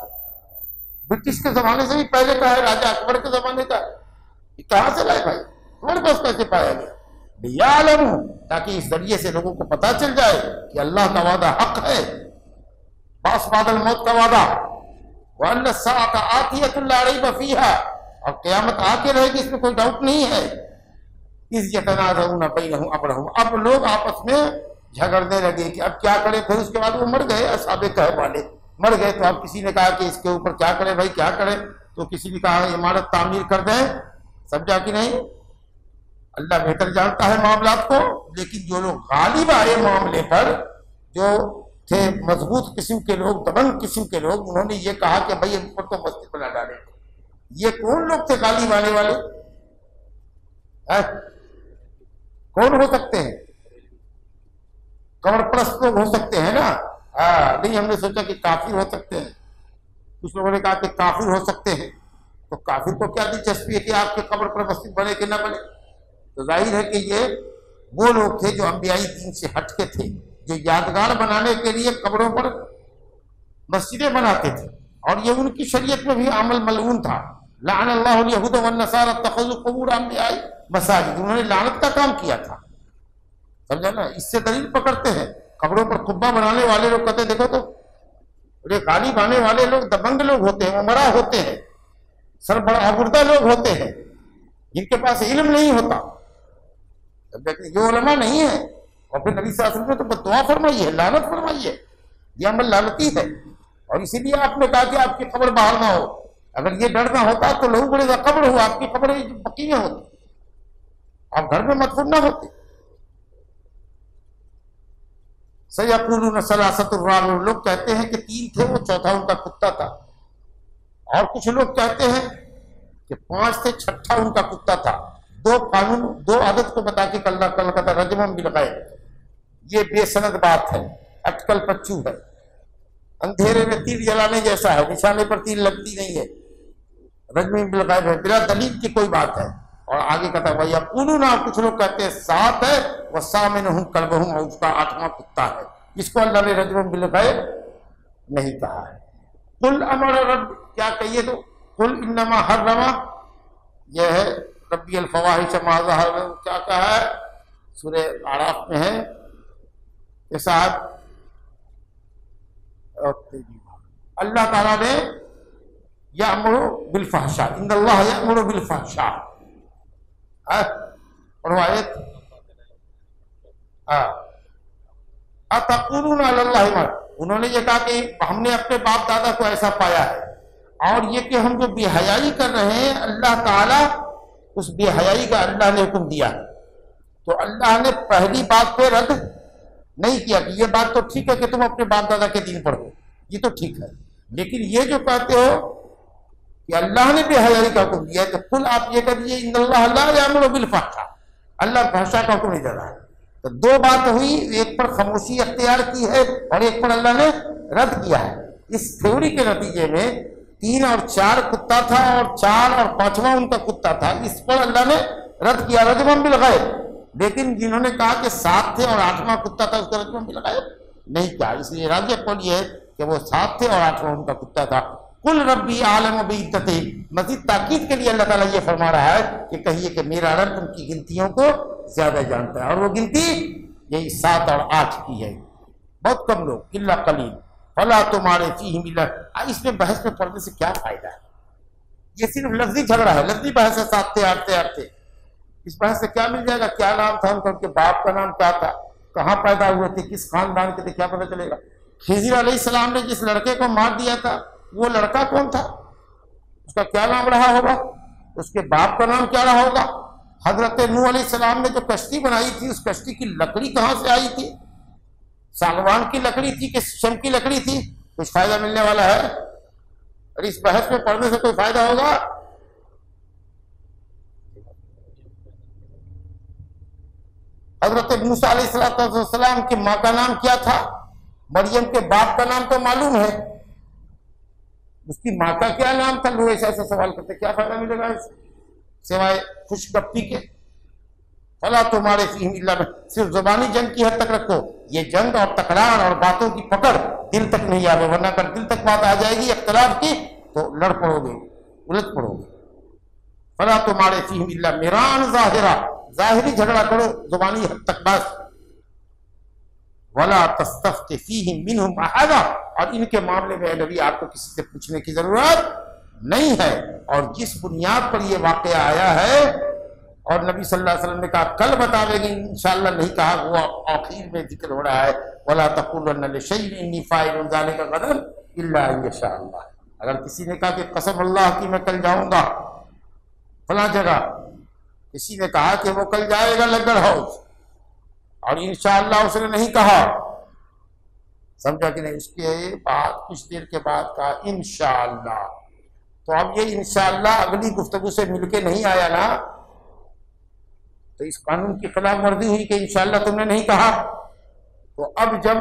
برٹش کے زمانے سے بھی پہلے کا ہے، راجہ اکبر کے زمانے کا ہے، یہ کہاں سے لائے بھائی؟ تمہارے پاس کیسے پایا گیا؟ لِيَعْلَمُوا، تاکہ اس ذریعے سے لوگوں کو پتا چل جائے کہ اللہ کا وعدہ حق ہے، باس بعد الموت کا وعدہ، وَأَنَّ السَّاعَةَ آتِيَةٌ لَا رَيْبَ فِيهَا، اور قیامت آ کے رہے گی، اس میں کوئی ڈاؤٹ نہیں ہے۔ اِذْ يَتَنَازَعُونَ بَيْنَهُمْ أَمْرَهُمْ، اب لوگ آپس میں جھگڑنے لگے کہ اب کیا کریں، پھر اس کے بعد وہ مر گئے، اصحاب کہف والے مر گئے، تو اب کسی نے کہا کہ اس کے اوپر کیا کریں بھائی، کیا کریں، تو کسی نے کہا عمارت تعمیر کر دیں، سمجھا کہ نہیں؟ اللہ بہتر جانتا ہے معاملات کو، لیکن جو لوگ غالب آئے معاملے پر، جو تھے مضبوط قسم کے لوگ، دبنگ قسم کے لوگ، انہوں نے یہ کہا کہ بھائی ان پر تو مسجد بنا ڈالیں۔ یہ کون لوگ تھے غالب آنے والے؟ کون ہو سکتے ہیں؟ قبر پرست لوگ ہو سکتے ہیں نا؟ نہیں، ہم نے سوچا کہ کافر ہو سکتے ہیں، کچھ لوگوں نے کہا کہ کافر ہو سکتے ہیں، تو کافر کو کیا دلچسپی ہے کہ آپ کے قبر پر مسجد بنے کہ نہ بنے؟ تو ظاہر ہے کہ یہ وہ لوگ تھے جو انبیائی دین سے ہٹ کے تھے، جو یادگار بنانے کے لیے قبروں پر مسجدیں بناتے تھے، اور یہ ان کی شریعت میں بھی عمل ملعون تھا۔ لعن اللہ الیہود والنصارى اتخذوا قبور انبیاء مساجد، انہوں نے لعنت کا کام کیا تھا، سمجھا نا؟ اس سے دلیل پکڑتے ہیں، قبروں پر قبہ بنانے والے لوگ کہتے ہیں دیکھو تو یہ غالب آنے والے لوگ دبنگ لوگ ہوتے ہیں، عمرا ہوتے ہیں، سربراہ لوگ ہوتے ہیں، جن کے پاس علم نہیں ہوتا، یہ علماء نہیں ہے، اور پھر نبی صلی اللہ علیہ وسلم نے تو دعا فرمائی ہے، لعنت فرمائی ہے، یہ عمل لعنتی ہے، اور اسی لیے آپ نے کہا کہ آپ کی قبر باہر نہ ہو۔ اگر یہ ڈر نہ ہوتا تو لہو بڑے گا قبر ہو، آپ کی قبر پکی نہ ہوتی، آپ گھر میں مدفون نہ ہوتے۔ سیقولون ثلاثۃ الرابع، لوگ کہتے ہیں کہ 3 تھے، وہ چوتھا ان کا کتا تھا، اور کچھ لوگ کہتے ہیں کہ 5 تھے، چھٹا ان کا کتا تھا۔ 2 قانون، 2 عدد کو بتا کے اللہ کہتا رجم بالغیب، یہ بے سند بات ہے، اٹکل پچو ہے، اندھیرے میں تیر جلانے جیسا ہے، نشانے پر تیر لگتی نہیں ہے، رجم بالغیب ہے، بلا دلیل کی کوئی بات ہے۔ اور آگے کہتا ہے وَيَقُولُونَ، کچھ لوگ کہتے ہیں 7 ہے، وَثَامِنُهُمْ كَلْبُهُمْ، اور اس کا 8واں کتا ہے، اس کو اللہ نے رجم بالغیب نہیں کہا ہے۔ قل امر رب، کیا کہیے تو قل انما حرم، یہ ہے ربی الفواحش ما ظہر، کیا کہا ہے سورہ اعراف میں ہے کہ صاحب اللہ تعالیٰ نے یأمر بالفحشاء، ان اللہ یأمر بالفحشاء، پڑھو آیت، اتقولون علی اللہ ما، انہوں نے یہ کہا کہ ہم نے اپنے باپ دادا کو ایسا پایا ہے، اور یہ کہ ہم جو بے حیائی کر رہے ہیں اللہ تعالیٰ، اس بے حیائی کا اللہ نے حکم دیا ہے، تو اللہ نے پہلی بات پہ رد نہیں کیا کہ یہ بات تو ٹھیک ہے کہ تم اپنے باپ دادا کے دین پڑھو، یہ تو ٹھیک ہے، لیکن یہ جو کہتے ہو کہ اللہ نے بے حیائی کا حکم دیا ہے، تو قل آپ یہ کہیے ان اللہ لا یأمر بالفحشاء، اللہ فحشاء کا حکم نہیں دے رہا ہے۔ تو 2 بات ہوئی، ایک پر خاموشی اختیار کی ہے اور ایک پر اللہ نے رد کیا ہے۔ اس تھیوری کے نتیجے میں 3 اور 4 کتا تھا، اور 4 اور 5واں ان کا کتا تھا، اس پر اللہ نے رد کیا رجم بالغیب، لیکن جنہوں نے کہا کہ 7 تھے اور 8واں کتا تھا، اس کا رجم بالغیب نہیں کہا، اس لیے راجح قول یہ ہے کہ وہ 7 تھے اور 8واں ان کا کتا تھا۔ قل ربی عالم بعدتہم، مزید تاکید کے لیے اللہ تعالیٰ یہ فرما رہا ہے کہ کہیے کہ میرا رب ان کی گنتیوں کو زیادہ جانتا ہے، اور وہ گنتی یہی 7 اور 8 کی ہے، بہت کم لوگ، الا قلیل فلا تمہارے فیہم الا، اس میں بحث میں پڑھنے سے کیا فائدہ ہے؟ یہ صرف لفظی جھگڑا ہے، لفظی بحث ہے، 7 تھے 8 تھے 8 تھے، اس بحث سے کیا مل جائے گا؟ کیا نام تھا ان کے باپ کا نام کیا تھا، کہاں پیدا ہوئے تھے، کس خاندان کے تھے، کیا پتہ چلے گا؟ خضر علیہ السلام نے جس لڑکے کو مار دیا تھا، وہ لڑکا کون تھا، اس کا کیا نام رہا ہوگا، اس کے باپ کا نام کیا رہا ہوگا؟ حضرت نوح علیہ السلام نے جو کشتی بنائی تھی، اس کشتی کی لکڑی کہاں سے آئی تھی؟ ساگوان کی لکڑی تھی کہ شم کی لکڑی تھی؟ کچھ فائدہ ملنے والا ہے؟ اور اس بحث میں پڑھنے سے کوئی فائدہ ہوگا؟ حضرت موسیٰ علیہ السلام کی ماں کا نام کیا تھا؟ مریم کے باپ کا نام تو معلوم ہے، اس کی ماں کا کیا نام تھا؟ لوگ ایسا سوال کرتے، کیا فائدہ ملے گا اس سوائے خوش گپی کے؟ فلا تمہارے فیہم الا، صرف زبانی جنگ کی حد تک رکھو، یہ جنگ اور تکرار اور باتوں کی پکڑ دل تک نہیں آوے، ورنہ اگر دل تک بات آ جائے گی اختلاف کی تو لڑ پڑو گے، الجھ پڑو گے۔ فلا تمہارے فیہم الا میران ظاہرہ، ظاہری جھگڑا کرو زبانی حد تک بس، ولا تستفت فیہم منہم احدا، اور ان کے معاملے میں اے نبی آپ کو کسی سے پوچھنے کی ضرورت نہیں ہے۔ اور جس بنیاد پر یہ واقعہ آیا ہے، اور نبی صلی اللہ علیہ وسلم نے کہا کل بتاوے گی انشاءاللہ نہیں کہا، وہ آخر میں ذکر ہو رہا ہے ولا تقولن لشیء انی فاعل ذلک غدا الا ان یشاء اللہ۔ اگر کسی نے کہا کہ قسم اللہ کی میں کل جاؤں گا فلاں جگہ، کسی نے کہا کہ وہ کل جائے گا لنگر ہاؤس، اور انشاءاللہ اس نے نہیں کہا، سمجھا کہ نہیں، اس کے بعد کچھ دیر کے بعد کہا انشاءاللہ، تو اب یہ انشاءاللہ اگلی گفتگو سے مل کے نہیں آیا نا، تو اس قانون کی خلاف ورزی ہوئی کہ انشاءاللہ تم نے نہیں کہا۔ تو اب جب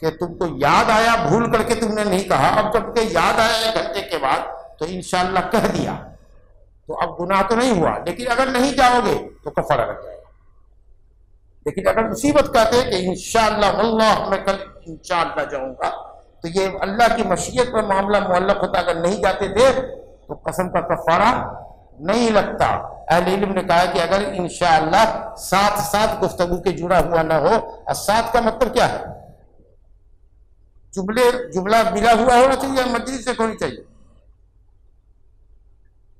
کہ تم کو یاد آیا، بھول کر کے تم نے نہیں کہا، اب جب کہ یاد آیا 1 گھنٹے کے بعد تو انشاءاللہ کہہ دیا، تو اب گناہ تو نہیں ہوا، لیکن اگر نہیں جاؤ گے تو کفارہ لگ جائے گا۔ لیکن اگر مصیبت کہتے کہ انشاءاللہ واللہ میں کل انشاءاللہ جاؤں گا، تو یہ اللہ کی مشیت پر معاملہ معلق ہوتا، اگر نہیں جاتے تھے تو قسم کا کفارہ نہیں لگتا۔ اہل علم نے کہا کہ اگر انشاءاللہ ساتھ ساتھ گفتگو کے جڑا ہوا نہ ہو، اور ساتھ کا مطلب کیا ہے؟ جملہ ملا ہوا ہونا چاہیے، مجلس سے ہونی چاہیے؟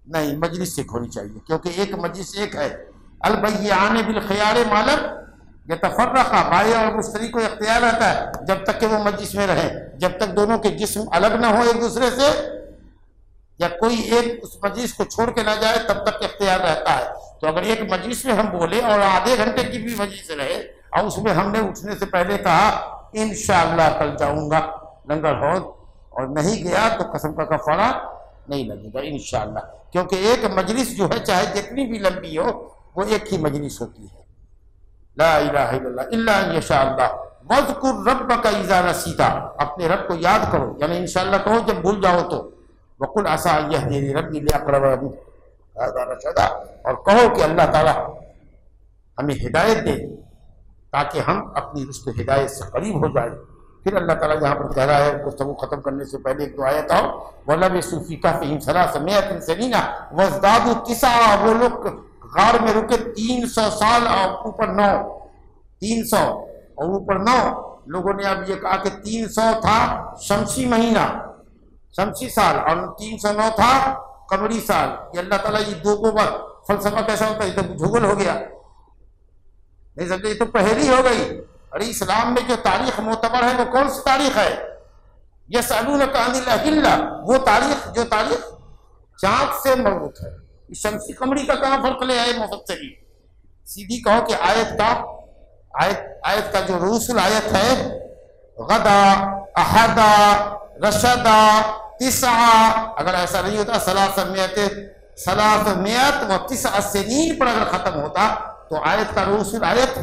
نہیں، مجلس سے ہونی چاہیے، کیونکہ ایک مجلس ایک ہے، البیعان بالخیار ما لم یتفرقا، بائع اور مشتری کو اختیار رہتا ہے جب تک کہ وہ مجلس میں رہیں، جب تک دونوں کے جسم الگ نہ ہو ایک دوسرے سے، یا کوئی ایک اس مجلس کو چھوڑ کے نہ جائے، تب تک اختیار رہتا ہے۔ تو اگر ایک مجلس میں ہم بولے اور آدھے گھنٹے کی بھی مجلس رہے، اور اس میں ہم نے اٹھنے سے پہلے کہا انشاءاللہ کل جاؤں گا لنگر حوض، اور نہیں گیا تو قسم کا کفارہ نہیں لگے گا انشاءاللہ، کیونکہ ایک مجلس جو ہے چاہے جتنی بھی لمبی ہو وہ ایک ہی مجلس ہوتی ہے۔ لا الہ الا اللہ الا ان یشاء اللہ وذکر ربک اذا نسیت، اپنے رب کو یاد کرو، یعنی انشاءاللہ کہو جب بھول جاؤ تو، وقل عسى ان يهديني ربي لاقرب من هذا رشدا، اور کہو کہ اللہ تعالی ہمیں ہدایت دے تاکہ ہم اپنی رشد و ہدایت سے قریب ہو جائیں۔ پھر اللہ تعالیٰ یہاں پر کہہ رہا ہے گفتگو ختم کرنے سے پہلے ایک دو آیت آؤ، وَلَبِثُوا فِي كَهْفِهِمْ 300 سِنِينَ وَازْدَادُوا 9، وہ لوگ غار میں رکے 300 سال اور اوپر 9، 300 اور اوپر 9۔ لوگوں نے اب یہ کہا کہ 300 تھا شمسی مہینہ، شمسی سال، اور 309 تھا قمری سال۔ یہ اللہ تعالیٰ یہ دو کو بات فلسفہ کیسا ہوتا ہے، یہ تو جھگل ہو گیا، نہیں سمجھے، یہ تو پہلی ہو گئی۔ ارے اسلام میں جو تاریخ معتبر ہے وہ کون سی تاریخ ہے؟ یسألونک عن الأہلہ، وہ تاریخ جو تاریخ چاند سے مربوط ہے۔ شمسی قمری کا کہاں فرق لے آئے مفسرین؟ سیدھی کہو کہ آیت کا جو رسول آیت ہے، غدا، احدا، رشدا، 9، اگر ایسا نہیں ہوتا 309 سنین پر اگر ختم ہوتا تو آیت کا رسول آیت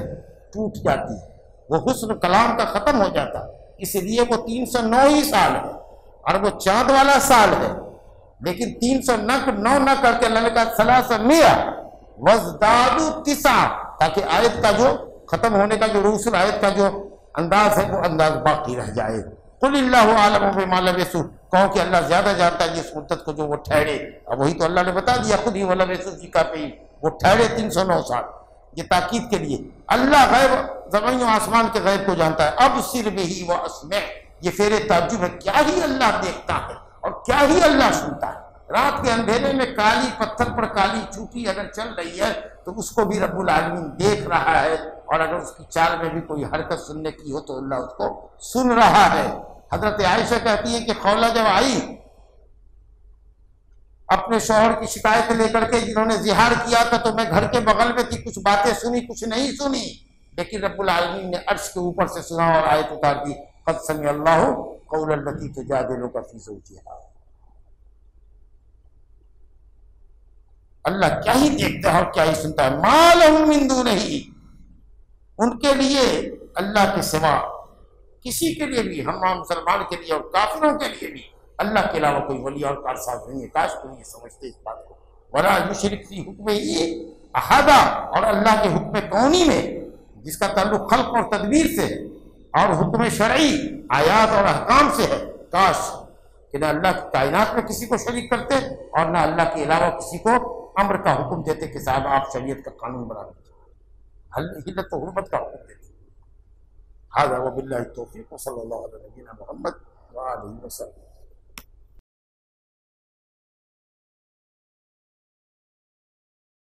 ٹوٹ جاتی، وہ حسن کلام کا ختم ہو جاتا، اس لیے وہ 309 ہی سال ہے اور وہ چاند والا سال ہے۔ لیکن 309 نہ کر کے اللہ نے کہا 300 وازدادوا 9، تاکہ آیت کا جو ختم ہونے کا جو رسول آیت کا جو انداز ہے وہ انداز باقی رہ جائے۔ قل اللہ اعلم بما لبثوا، کہو کہ اللہ زیادہ جانتا ہے جس مدت کو جو وہ ٹھہرے، اب وہی تو اللہ نے بتا دیا خود ہی، ولبثوا فی کہفہم، وہ ٹھہرے 309 سال۔ یہ تاکید کے لیے اللہ غیب زمین و آسمان کے غیب کو جانتا ہے۔ ابصر بہ واسمع، یہ فعل تعجب ہے، کیا ہی اللہ دیکھتا ہے اور کیا ہی اللہ سنتا ہے۔ رات کے اندھیرے میں کالی پتھر پر کالی چوٹی اگر چل رہی ہے تو اس کو بھی رب العالمین دیکھ رہا ہے، اور اگر اس کی چال میں بھی کوئی حرکت سننے کی ہو تو اللہ اس کو سن رہا ہے۔ حضرت عائشہ کہتی ہے کہ خولہ جب آئی اپنے شوہر کی شکایت لے کر کے، جنہوں نے زہار کیا تھا، تو میں گھر کے بغل میں تھی، کچھ باتیں سنی کچھ نہیں سنی، لیکن رب العالمین نے عرش کے اوپر سے سنا اور آیت اتار دی، قد سمع اللہ قول التی تجادلک فی زوجہا۔ اللہ کیا ہی دیکھتا ہے اور کیا ہی سنتا ہے۔ ما لہم من دونہ، ان کے لیے اللہ کے سوا کسی کے لیے بھی، ہم مسلمان کے لیے اور کافروں کے لیے بھی اللہ کے علاوہ کوئی ولی اور کارساز نہیں ہے۔ کاش تم یہ سمجھتے اس بات کو۔ ولا یشرک فی حکمہ احدا، اور اللہ کے حکم کونی میں جس کا تعلق خلق اور تدبیر سے ہے، اور حکم شرعی آیات اور احکام سے ہے، کاش کہ نہ اللہ کی کائنات میں کسی کو شریک کرتے اور نہ اللہ کے علاوہ کسی کو امر کا حکم دیتے کہ صاحب آپ شریعت کا قانون بنا دیجیے، حلت و حرمت کا حکم دیتے۔ هذا وبالله التوفيق وصلى الله على نبينا محمد وآله وسلم۔